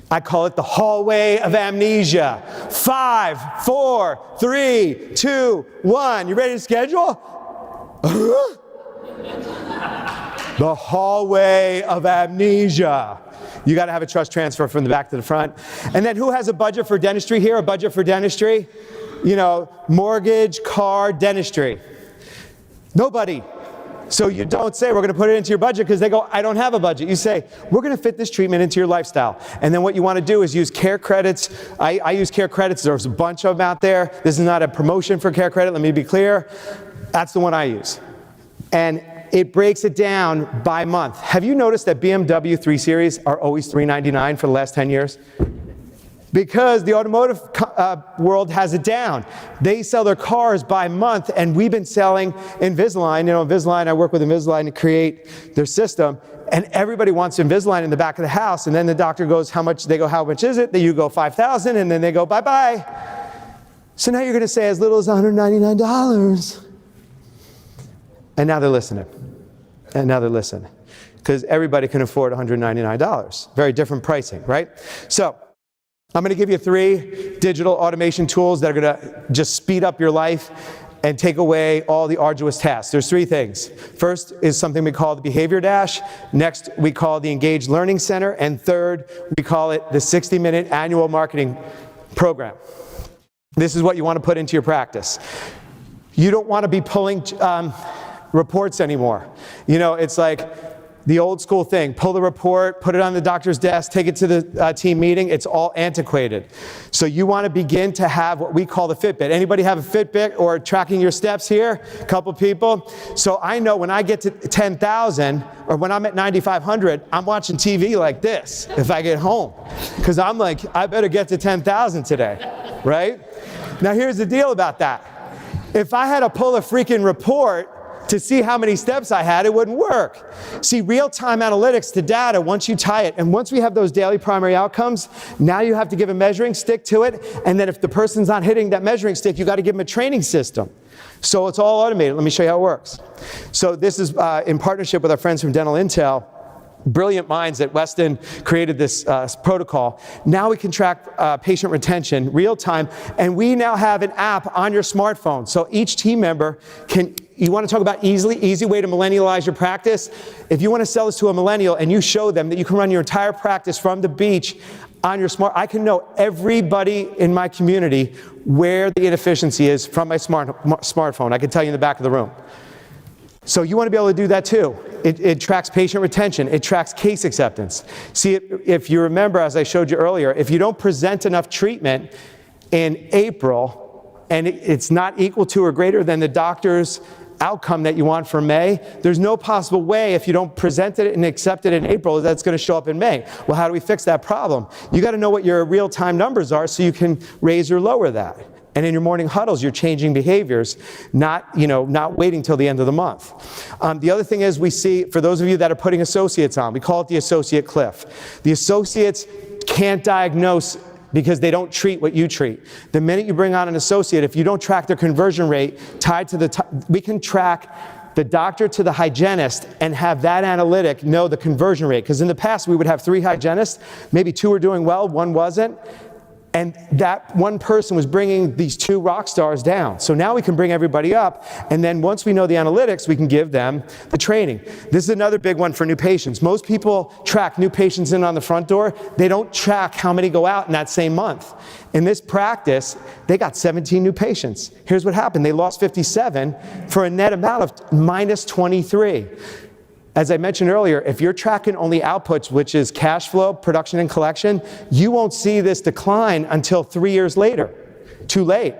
I call it the hallway of amnesia. 5, 4, 3, 2, 1. You ready to schedule? The hallway of amnesia. You got to have a trust transfer from the back to the front. And then who has a budget for dentistry here? A budget for dentistry? You know, mortgage, car, dentistry. Nobody. So you don't say, we're going to put it into your budget, because they go, I don't have a budget. You say, we're going to fit this treatment into your lifestyle. And then what you want to do is use care credits. I use care credits. There's a bunch of them out there. This is not a promotion for care credit. Let me be clear. That's the one I use. And it breaks it down by month. Have you noticed that BMW 3 Series are always $399 for the last 10 years? Because the automotive world has it down. They sell their cars by month, and we've been selling Invisalign. You know, Invisalign, I work with Invisalign to create their system, and everybody wants Invisalign in the back of the house, and then the doctor goes, how much? They go, how much is it? Then you go, $5,000, and then they go, bye-bye. So now you're going to say as little as $199. And now they're listening. Because everybody can afford $199. Very different pricing, right? So I'm going to give you 3 digital automation tools that are going to just speed up your life and take away all the arduous tasks. There's 3 things. First is something we call the Behavior Dash. Next, we call the Engaged Learning Center. And third, we call it the 60-minute annual marketing program. This is what you want to put into your practice. You don't want to be pulling reports anymore. You know, it's like The old school thing, pull the report, put it on the doctor's desk, take it to the team meeting, it's all antiquated. So you want to begin to have what we call the Fitbit. Anybody have a Fitbit or tracking your steps here? A couple people. So I know when I get to 10,000 or when I'm at 9,500, I'm watching TV like this if I get home. Because I'm like, I better get to 10,000 today, right? Now here's the deal about that. If I had to pull a freaking report to see how many steps I had, it wouldn't work. See, real-time analytics to data, once you tie it, and once we have those daily primary outcomes, now you have to give a measuring stick to it, and then if the person's not hitting that measuring stick, you got to give them a training system. So it's all automated. Let me show you how it works. So this is in partnership with our friends from Dental Intel. Brilliant minds at Weston created this protocol. Now we can track patient retention real time, and we now have an app on your smartphone. So each team member can, you want to talk about easy way to millennialize your practice? If you want to sell this to a millennial and you show them that you can run your entire practice from the beach on your I can know everybody in my community where the inefficiency is from my smartphone. I can tell you in the back of the room. So you want to be able to do that too. It tracks patient retention. It tracks case acceptance. See, if you remember, as I showed you earlier, if you don't present enough treatment in April and it's not equal to or greater than the doctor's outcome that you want for May, there's no possible way if you don't present it and accept it in April that's going to show up in May. Well, how do we fix that problem? You got to know what your real-time numbers are so you can raise or lower that. And in your morning huddles, you're changing behaviors, not waiting till the end of the month. The other thing is we see, for those of you that are putting associates on, we call it the associate cliff. The associates can't diagnose because they don't treat what you treat. The minute you bring on an associate, if you don't track their conversion rate tied to we can track the doctor to the hygienist and have that analytic know the conversion rate. Because in the past, we would have 3 hygienists, maybe 2 were doing well, 1 wasn't. And that one person was bringing these 2 rock stars down. So now we can bring everybody up, and then once we know the analytics, we can give them the training. This is another big one for new patients. Most people track new patients in on the front door. They don't track how many go out in that same month. In this practice, they got 17 new patients. Here's what happened. They lost 57 for a net amount of minus 23. As I mentioned earlier, if you're tracking only outputs, which is cash flow, production, and collection, you won't see this decline until 3 years later. Too late.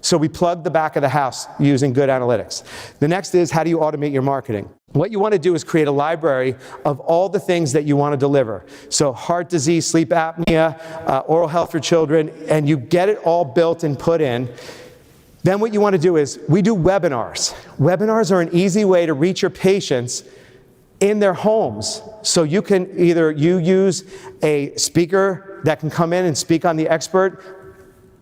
So we plug the back of the house using good analytics. The next is, how do you automate your marketing? What you want to do is create a library of all the things that you want to deliver. So heart disease, sleep apnea, oral health for children, and you get it all built and put in. Then what you want to do is, we do webinars. Webinars are an easy way to reach your patients in their homes. So you can either use a speaker that can come in and speak on the expert,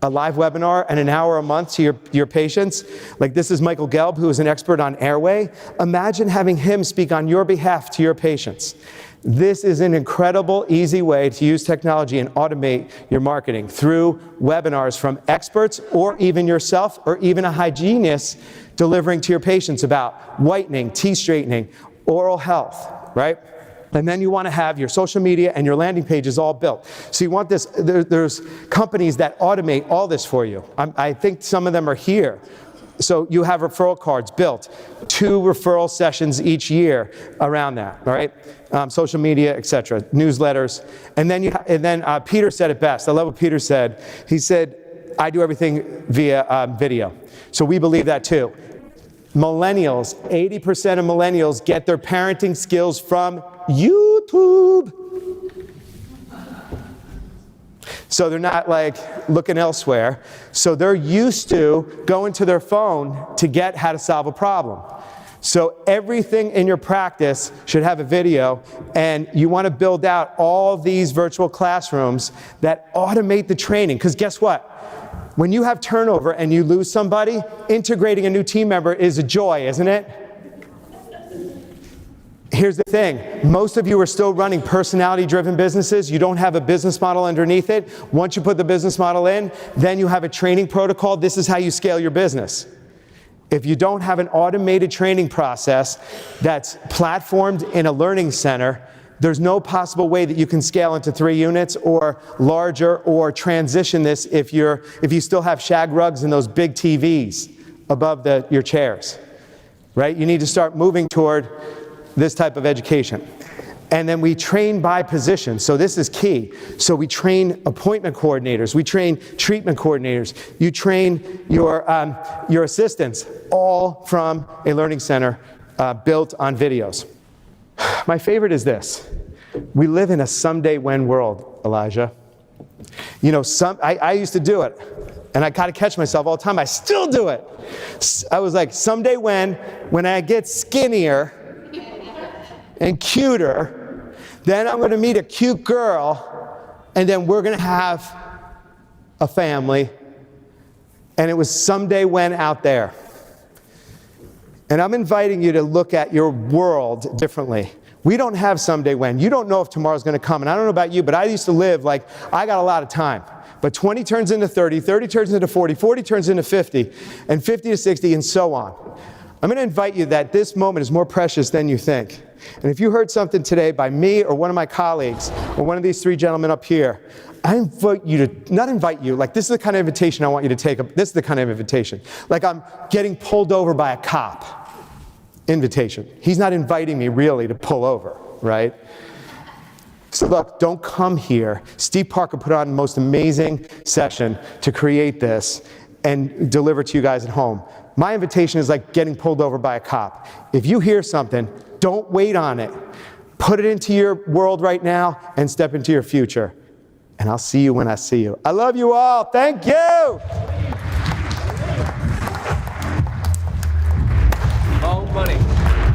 a live webinar, and an hour a month to your patients. Like this is Michael Gelb, who is an expert on airway. Imagine having him speak on your behalf to your patients. This is an incredible, easy way to use technology and automate your marketing through webinars from experts or even yourself or even a hygienist delivering to your patients about whitening, teeth straightening, oral health, right? And then you want to have your social media and your landing pages all built. So you want this, there's companies that automate all this for you. I think some of them are here. So you have referral cards built, 2 referral sessions each year around that, all right? Social media, etc., newsletters. And then Peter said it best. I love what Peter said. He said, I do everything via video. So we believe that too. Millennials, 80% of millennials get their parenting skills from YouTube. So they're not like looking elsewhere. So they're used to going to their phone to get how to solve a problem. So everything in your practice should have a video, and you want to build out all these virtual classrooms that automate the training. Because guess what? When you have turnover and you lose somebody, integrating a new team member is a joy, isn't it? Here's the thing. Most of you are still running personality-driven businesses. You don't have a business model underneath it. Once you put the business model in, then you have a training protocol. This is how you scale your business. If you don't have an automated training process that's platformed in a learning center, there's no possible way that you can scale into 3 units or larger or transition this if you still have shag rugs and those big TVs above your chairs, right? You need to start moving toward this type of education. And then we train by position. So this is key. So we train appointment coordinators. We train treatment coordinators. You train your assistants, all from a learning center built on videos. My favorite is this. We live in a someday when world, Elijah. You know, I used to do it. And I gotta catch myself all the time. I still do it. I was like, someday when I get skinnier and cuter, then I'm gonna meet a cute girl, and then we're gonna have a family. And it was someday when out there. And I'm inviting you to look at your world differently. We don't have someday when. You don't know if tomorrow's gonna come. And I don't know about you, but I used to live like I got a lot of time. But 20 turns into 30, 30 turns into 40, 40 turns into 50, and 50 to 60, and so on. I'm going to invite you that this moment is more precious than you think. And if you heard something today by me or one of my colleagues or one of these three gentlemen up here, I invite you to, not invite you, like this is the kind of invitation I want you to take. This is the kind of invitation. Like I'm getting pulled over by a cop. Invitation. He's not inviting me really to pull over, right? So look, don't come here. Steve Parker put on the most amazing session to create this and deliver to you guys at home. My invitation is like getting pulled over by a cop. If you hear something, don't wait on it. Put it into your world right now and step into your future. And I'll see you when I see you. I love you all. Thank you. Mo money.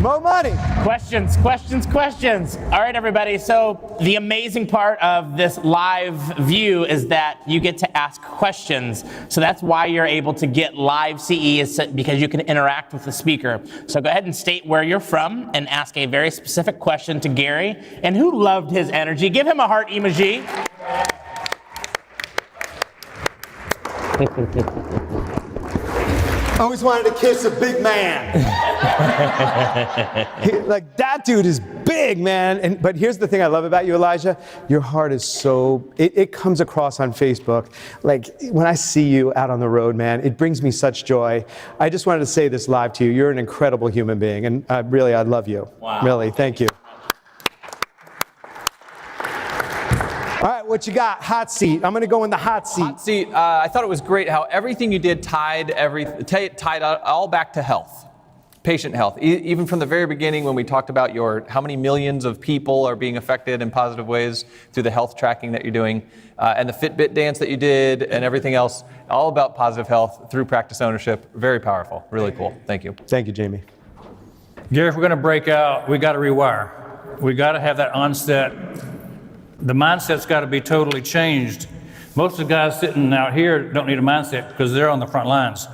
Mo money. Questions, questions, questions. All right, everybody. So the amazing part of this live view is that you get to ask questions. So that's why you're able to get live CE, is because you can interact with the speaker. So go ahead and state where you're from and ask a very specific question to Gary. And who loved his energy? Give him a heart emoji. Always wanted to kiss a big man. Like, that dude is big, man. But here's the thing I love about you, Elijah. Your heart is so, it comes across on Facebook. Like, when I see you out on the road, man, it brings me such joy. I just wanted to say this live to you. You're an incredible human being. And really, I love you. Wow. Really, thank you. All right, what you got? Hot seat. I'm going to go in the hot seat. Hot seat. I thought it was great how everything you did tied all back to health, patient health. Even from the very beginning when we talked about how many millions of people are being affected in positive ways through the health tracking that you're doing, and the Fitbit dance that you did, and everything else, all about positive health through practice ownership. Very powerful. Really cool. Thank you. Thank you, Jamie. Gary, if we're going to break out, we got to rewire. We got to have that onset. The mindset's got to be totally changed. Most of the guys sitting out here don't need a mindset because they're on the front lines.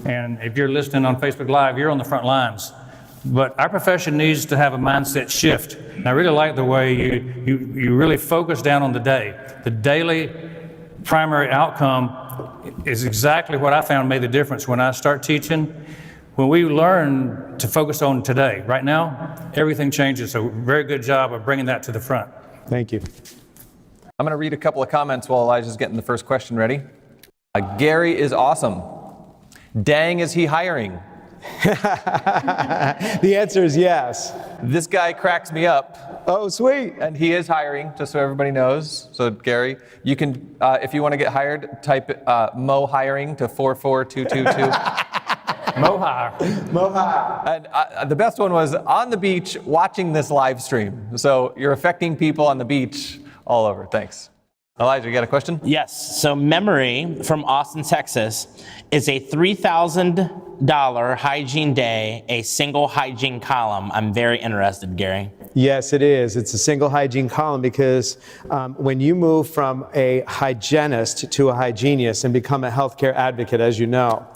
And if you're listening on Facebook Live, you're on the front lines. But our profession needs to have a mindset shift. And I really like the way you really focus down on the day. The daily primary outcome is exactly what I found made the difference when I start teaching. When we learn to focus on today, right now, everything changes. So very good job of bringing that to the front. Thank you. I'm going to read a couple of comments while Elijah's getting the first question ready. Gary is awesome. Dang, is he hiring? The answer is yes. This guy cracks me up. Oh, sweet. And he is hiring, just so everybody knows. So Gary, you can, if you want to get hired, type Mo hiring to 44222. Mohar. And the best one was on the beach watching this live stream. So you're affecting people on the beach all over. Thanks. Elijah, you got a question? Yes. So Memory from Austin, Texas is a $3,000 hygiene day, a single hygiene column. I'm very interested, Gary. Yes, it is. It's a single hygiene column because when you move from a hygienist to a hygienist and become a healthcare advocate, as you know,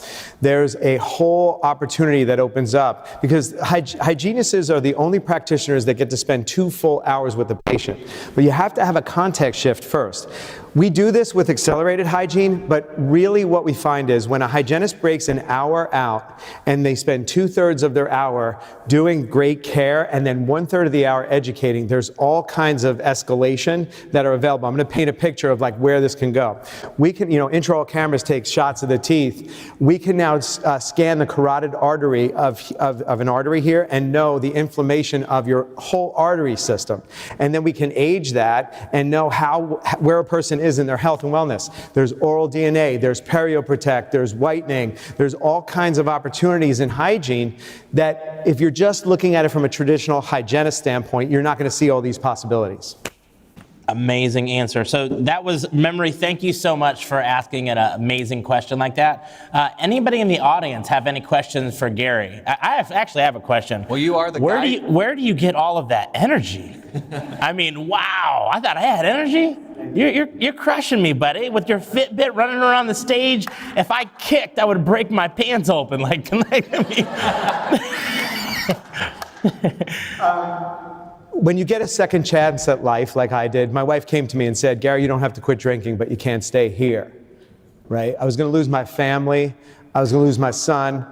there's a whole opportunity that opens up because hygienists are the only practitioners that get to spend 2 full hours with the patient. But you have to have a context shift first. We do this with accelerated hygiene, but really what we find is when a hygienist breaks an hour out and they spend 2/3 of their hour doing great care and then 1/3 of the hour educating, there's all kinds of escalation that are available. I'm going to paint a picture of like where this can go. We can, intraoral cameras take shots of the teeth. We can now scan the carotid artery of an artery here and know the inflammation of your whole artery system. And then we can age that and know where a person is in their health and wellness. There's oral DNA, there's perioprotect, there's whitening, there's all kinds of opportunities in hygiene that if you're just looking at it from a traditional hygienist standpoint, you're not going to see all these possibilities. Amazing answer. So that was Memory. Thank you so much for asking an amazing question like that. Anybody in the audience have any questions for Gary? I actually have a question. Well, you are the guy. Where do you get all of that energy? I mean, wow! I thought I had energy. You're crushing me, buddy, with your Fitbit running around the stage. If I kicked, I would break my pants open. When you get a second chance at life, like I did, my wife came to me and said, Gary, you don't have to quit drinking, but you can't stay here, right? I was going to lose my family. I was going to lose my son.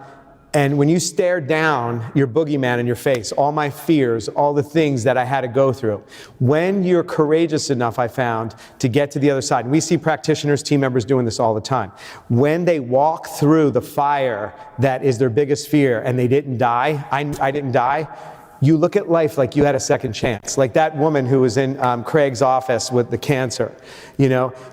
And when you stare down your boogeyman in your face, all my fears, all the things that I had to go through, when you're courageous enough, I found, to get to the other side, and we see practitioners, team members doing this all the time, when they walk through the fire that is their biggest fear and they didn't die, I didn't die, you look at life like you had a second chance. Like that woman who was in Craig's office with the cancer,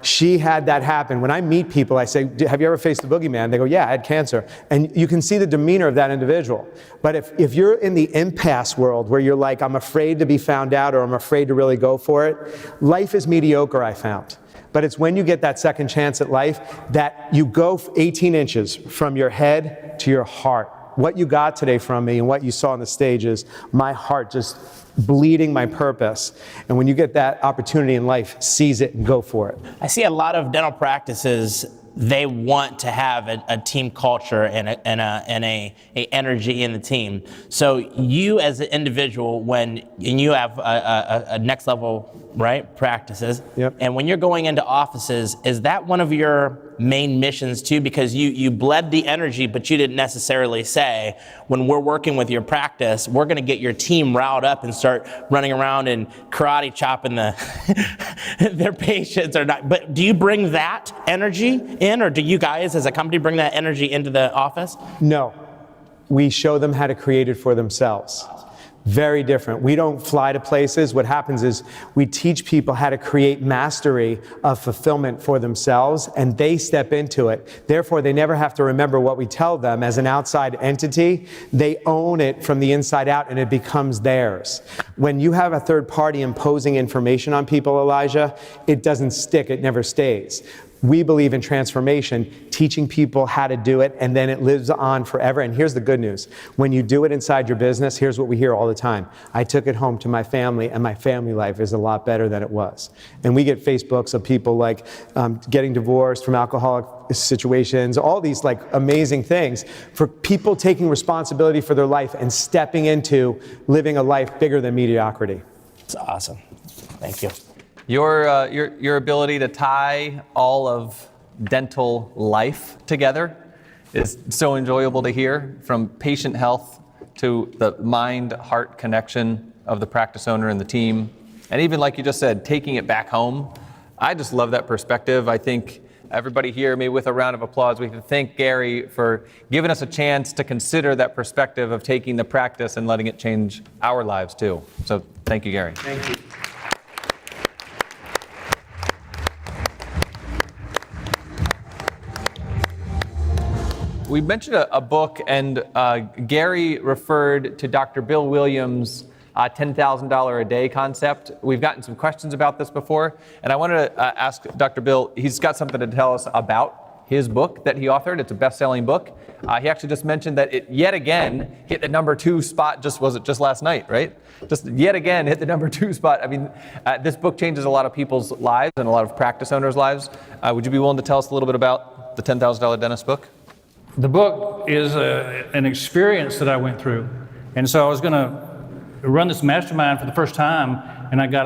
she had that happen. When I meet people, I say, have you ever faced the boogeyman? They go, yeah, I had cancer. And you can see the demeanor of that individual. But if you're in the impasse world where you're like, I'm afraid to be found out or I'm afraid to really go for it, life is mediocre, I found. But it's when you get that second chance at life that you go 18 inches from your head to your heart. What you got today from me and what you saw on the stage is my heart just bleeding my purpose. And when you get that opportunity in life, seize it and go for it. I see a lot of dental practices, they want to have a team culture and a energy in the team. So you as an individual, and you have a next level, right, practices. Yep. And when you're going into offices, is that one of your main missions too? Because you bled the energy, but you didn't necessarily say, when we're working with your practice, we're going to get your team riled up and start running around and karate chopping their patients or not. But do you bring that energy in, or do you guys as a company bring that energy into the office? No. We show them how to create it for themselves. Very different. We don't fly to places. What happens is we teach people how to create mastery of fulfillment for themselves, and they step into it. Therefore, they never have to remember what we tell them as an outside entity. They own it from the inside out, and it becomes theirs. When you have a third party imposing information on people, Elijah, it doesn't stick. It never stays. We believe in transformation, teaching people how to do it, and then it lives on forever. And here's the good news. When you do it inside your business, here's what we hear all the time. I took it home to my family, and my family life is a lot better than it was. And we get Facebooks of people like getting divorced from alcoholic situations, all these like amazing things for people taking responsibility for their life and stepping into living a life bigger than mediocrity. It's awesome. Thank you. Your ability to tie all of dental life together is so enjoyable to hear, from patient health to the mind-heart connection of the practice owner and the team. And even like you just said, taking it back home. I just love that perspective. I think everybody here, maybe with a round of applause, we can thank Gary for giving us a chance to consider that perspective of taking the practice and letting it change our lives too. So thank you, Gary. Thank you. We mentioned a book, and Gary referred to Dr. Bill Williams' $10,000 a day concept. We've gotten some questions about this before, and I wanted to ask Dr. Bill, he's got something to tell us about his book that he authored. It's a best-selling book. He actually just mentioned that it yet again hit the #2 spot, was it just last night, right? Just yet again hit the #2 spot. I mean, this book changes a lot of people's lives and a lot of practice owners' lives. Would you be willing to tell us a little bit about the $10,000 dentist book? The book is an experience that I went through. And so I was going to run this mastermind for the first time, and I got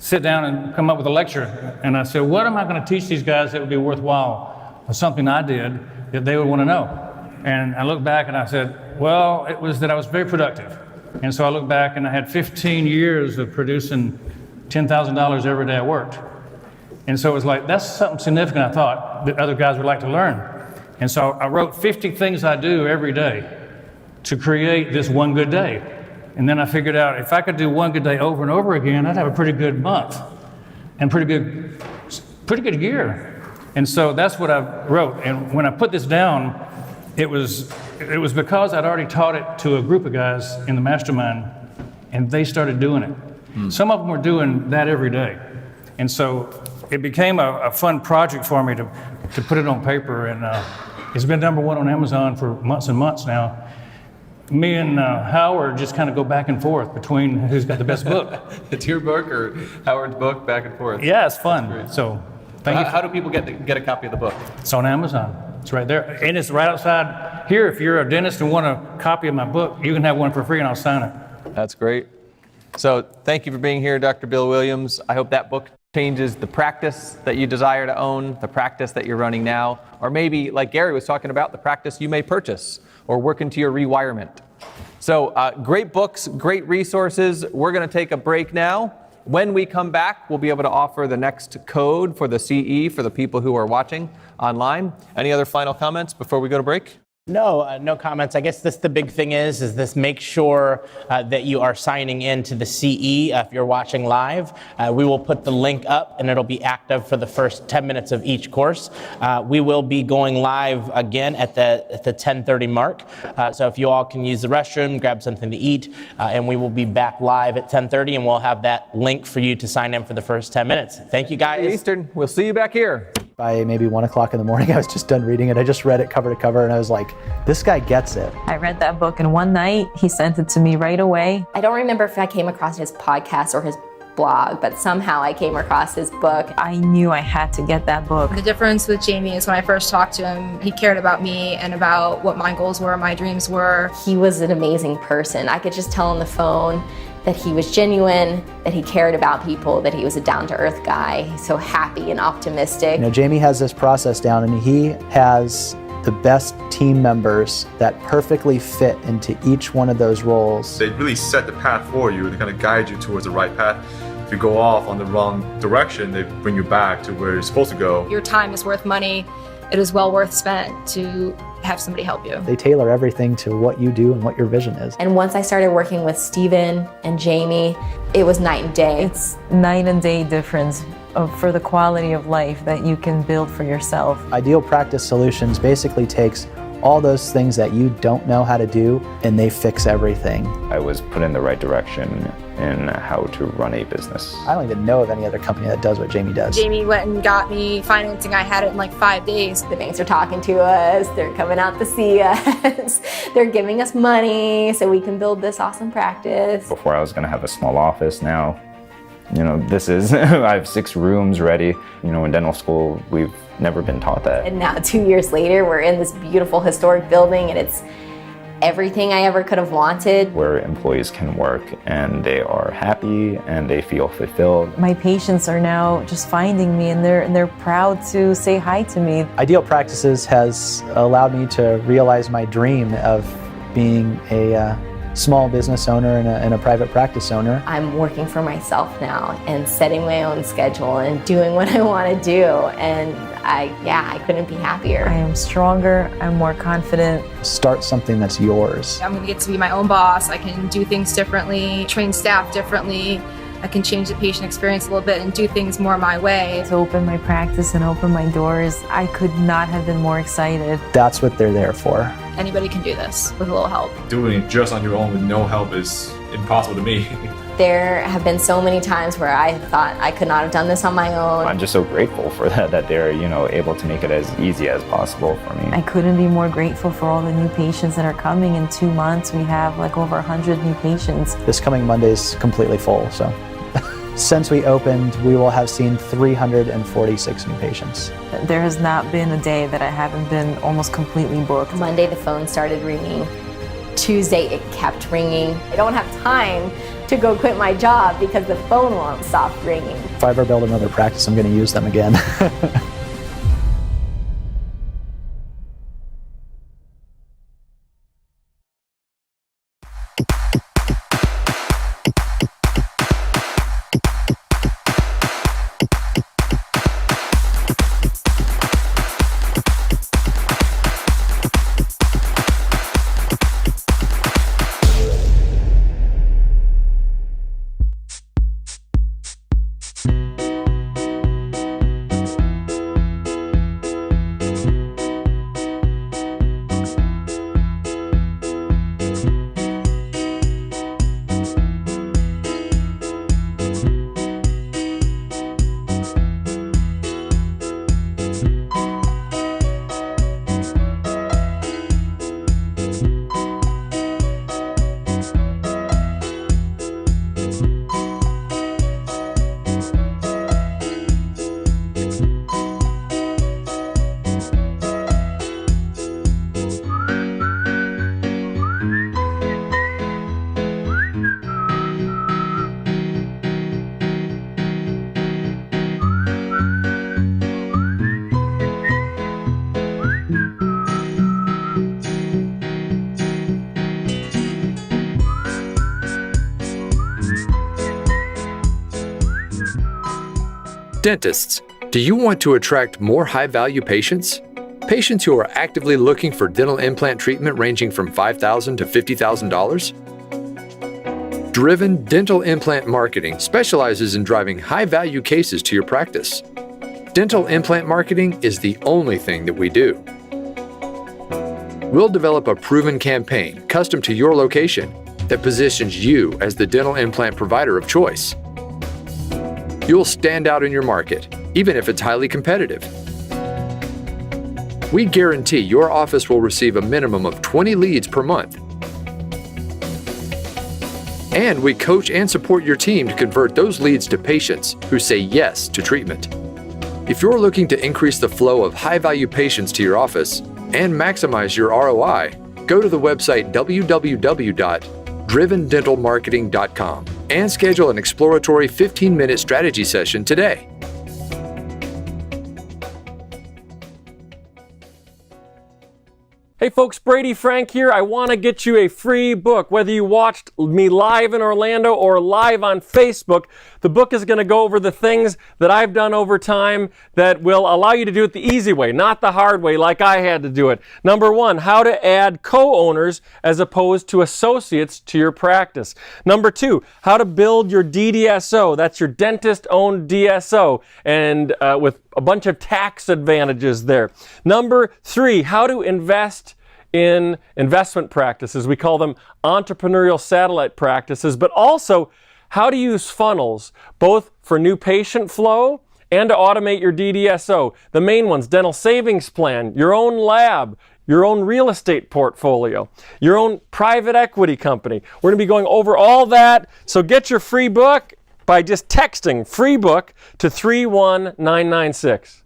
sit down and come up with a lecture. And I said, what am I going to teach these guys that would be worthwhile, or something I did that they would want to know? And I looked back and I said, well, it was that I was very productive. And so I looked back and I had 15 years of producing $10,000 every day I worked. And so it was like, that's something significant, I thought, that other guys would like to learn. And so I wrote 50 things I do every day to create this one good day. And then I figured out if I could do one good day over and over again, I'd have a pretty good month and pretty good year. And so that's what I wrote. And when I put this down, it was because I'd already taught it to a group of guys in the mastermind, and they started doing it. Some of them were doing that every day. And so it became a fun project for me to put it on paper, and it's been #1 on Amazon for months and months now. Me and Howard just kind of go back and forth between who's got the best book. It's your book or Howard's book, back and forth. Yeah, it's fun. So thank you. How do people get a copy of the book? It's on Amazon. It's right there. And it's right outside here. If you're a dentist and want a copy of my book, you can have one for free and I'll sign it. That's great. So thank you for being here, Dr. Bill Williams. I hope that book changes the practice that you desire to own, the practice that you're running now, or maybe, like Gary was talking about, the practice you may purchase or work into your rewirement. So great books, great resources. We're going to take a break now. When we come back, we'll be able to offer the next code for the CE for the people who are watching online. Any other final comments before we go to break? No comments. I guess the big thing is this: make sure that you are signing in to the CE if you're watching live. We will put the link up and it'll be active for the first 10 minutes of each course. We will be going live again at the 10:30 mark. So if you all can use the restroom, grab something to eat, and we will be back live at 10:30, and we'll have that link for you to sign in for the first 10 minutes. Thank you guys. Eastern, we'll see you back here. By maybe 1 o'clock in the morning, I was just done reading it. I just read it cover to cover, and I was like, this guy gets it. I read that book in one night. He sent it to me right away. I don't remember if I came across his podcast or his blog, but somehow I came across his book. I knew I had to get that book. The difference with Jamie is when I first talked to him, he cared about me and about what my goals were, my dreams were. He was an amazing person. I could just tell on the phone that he was genuine, that he cared about people, that he was a down-to-earth guy. He's so happy and optimistic. You know, Jamie has this process down, and he has the best team members that perfectly fit into each one of those roles. They really set the path for you. They kind of guide you towards the right path. If you go off on the wrong direction, they bring you back to where you're supposed to go. Your time is worth money. It is well worth spent to have somebody help you. They tailor everything to what you do and what your vision is. And once I started working with Steven and Jamie, it was night and day. It's night and day difference for the quality of life that you can build for yourself. Ideal Practice Solutions basically takes all those things that you don't know how to do, and they fix everything. I was put in the right direction in how to run a business. I don't even know of any other company that does what Jamie does. Jamie went and got me financing. I had it in like 5 days. The banks are talking to us, they're coming out to see us, they're giving us money so we can build this awesome practice. Before I was gonna have a small office. Now, you know, this is, I have 6 rooms ready. You know, in dental school, we've never been taught that. And now 2 years later, we're in this beautiful historic building, and it's everything I ever could have wanted. Where employees can work and they are happy and they feel fulfilled. My patients are now just finding me, and they're proud to say hi to me. Ideal Practices has allowed me to realize my dream of being a small business owner and a private practice owner. I'm working for myself now and setting my own schedule and doing what I want to do, and I couldn't be happier. I am stronger, I'm more confident. Start something that's yours. I'm gonna get to be my own boss. I can do things differently, train staff differently. I can change the patient experience a little bit and do things more my way. To open my practice and open my doors, I could not have been more excited. That's what they're there for. Anybody can do this with a little help. Doing it just on your own with no help is impossible to me. There have been so many times where I thought I could not have done this on my own. I'm just so grateful for that they're, you know, able to make it as easy as possible for me. I couldn't be more grateful for all the new patients that are coming. In 2 months, we have like over 100 new patients. This coming Monday is completely full, so. Since we opened, we will have seen 346 new patients. There has not been a day that I haven't been almost completely booked. Monday, the phone started ringing. Tuesday, it kept ringing. I don't have time to go quit my job because the phone won't stop ringing. If I ever build another practice, I'm going to use them again. Dentists, do you want to attract more high-value patients? Patients who are actively looking for dental implant treatment ranging from $5,000 to $50,000? Driven Dental Implant Marketing specializes in driving high-value cases to your practice. Dental implant marketing is the only thing that we do. We'll develop a proven campaign custom to your location that positions you as the dental implant provider of choice. You'll stand out in your market, even if it's highly competitive. We guarantee your office will receive a minimum of 20 leads per month. And we coach and support your team to convert those leads to patients who say yes to treatment. If you're looking to increase the flow of high-value patients to your office and maximize your ROI, go to the website www.drivendentalmarketing.com and schedule an exploratory 15-minute strategy session today. Hey folks, Brady Frank here. I want to get you a free book. Whether you watched me live in Orlando or live on Facebook, the book is going to go over the things that I've done over time that will allow you to do it the easy way, not the hard way like I had to do it. Number one, how to add co-owners as opposed to associates to your practice. Number two, how to build your DDSO. That's your dentist-owned DSO, and with a bunch of tax advantages there. Number three, how to invest in investment practices. We call them entrepreneurial satellite practices, but also how to use funnels, both for new patient flow and to automate your DDSO. The main ones, dental savings plan, your own lab, your own real estate portfolio, your own private equity company. We're going to be going over all that, so get your free book by just texting free book to 31996.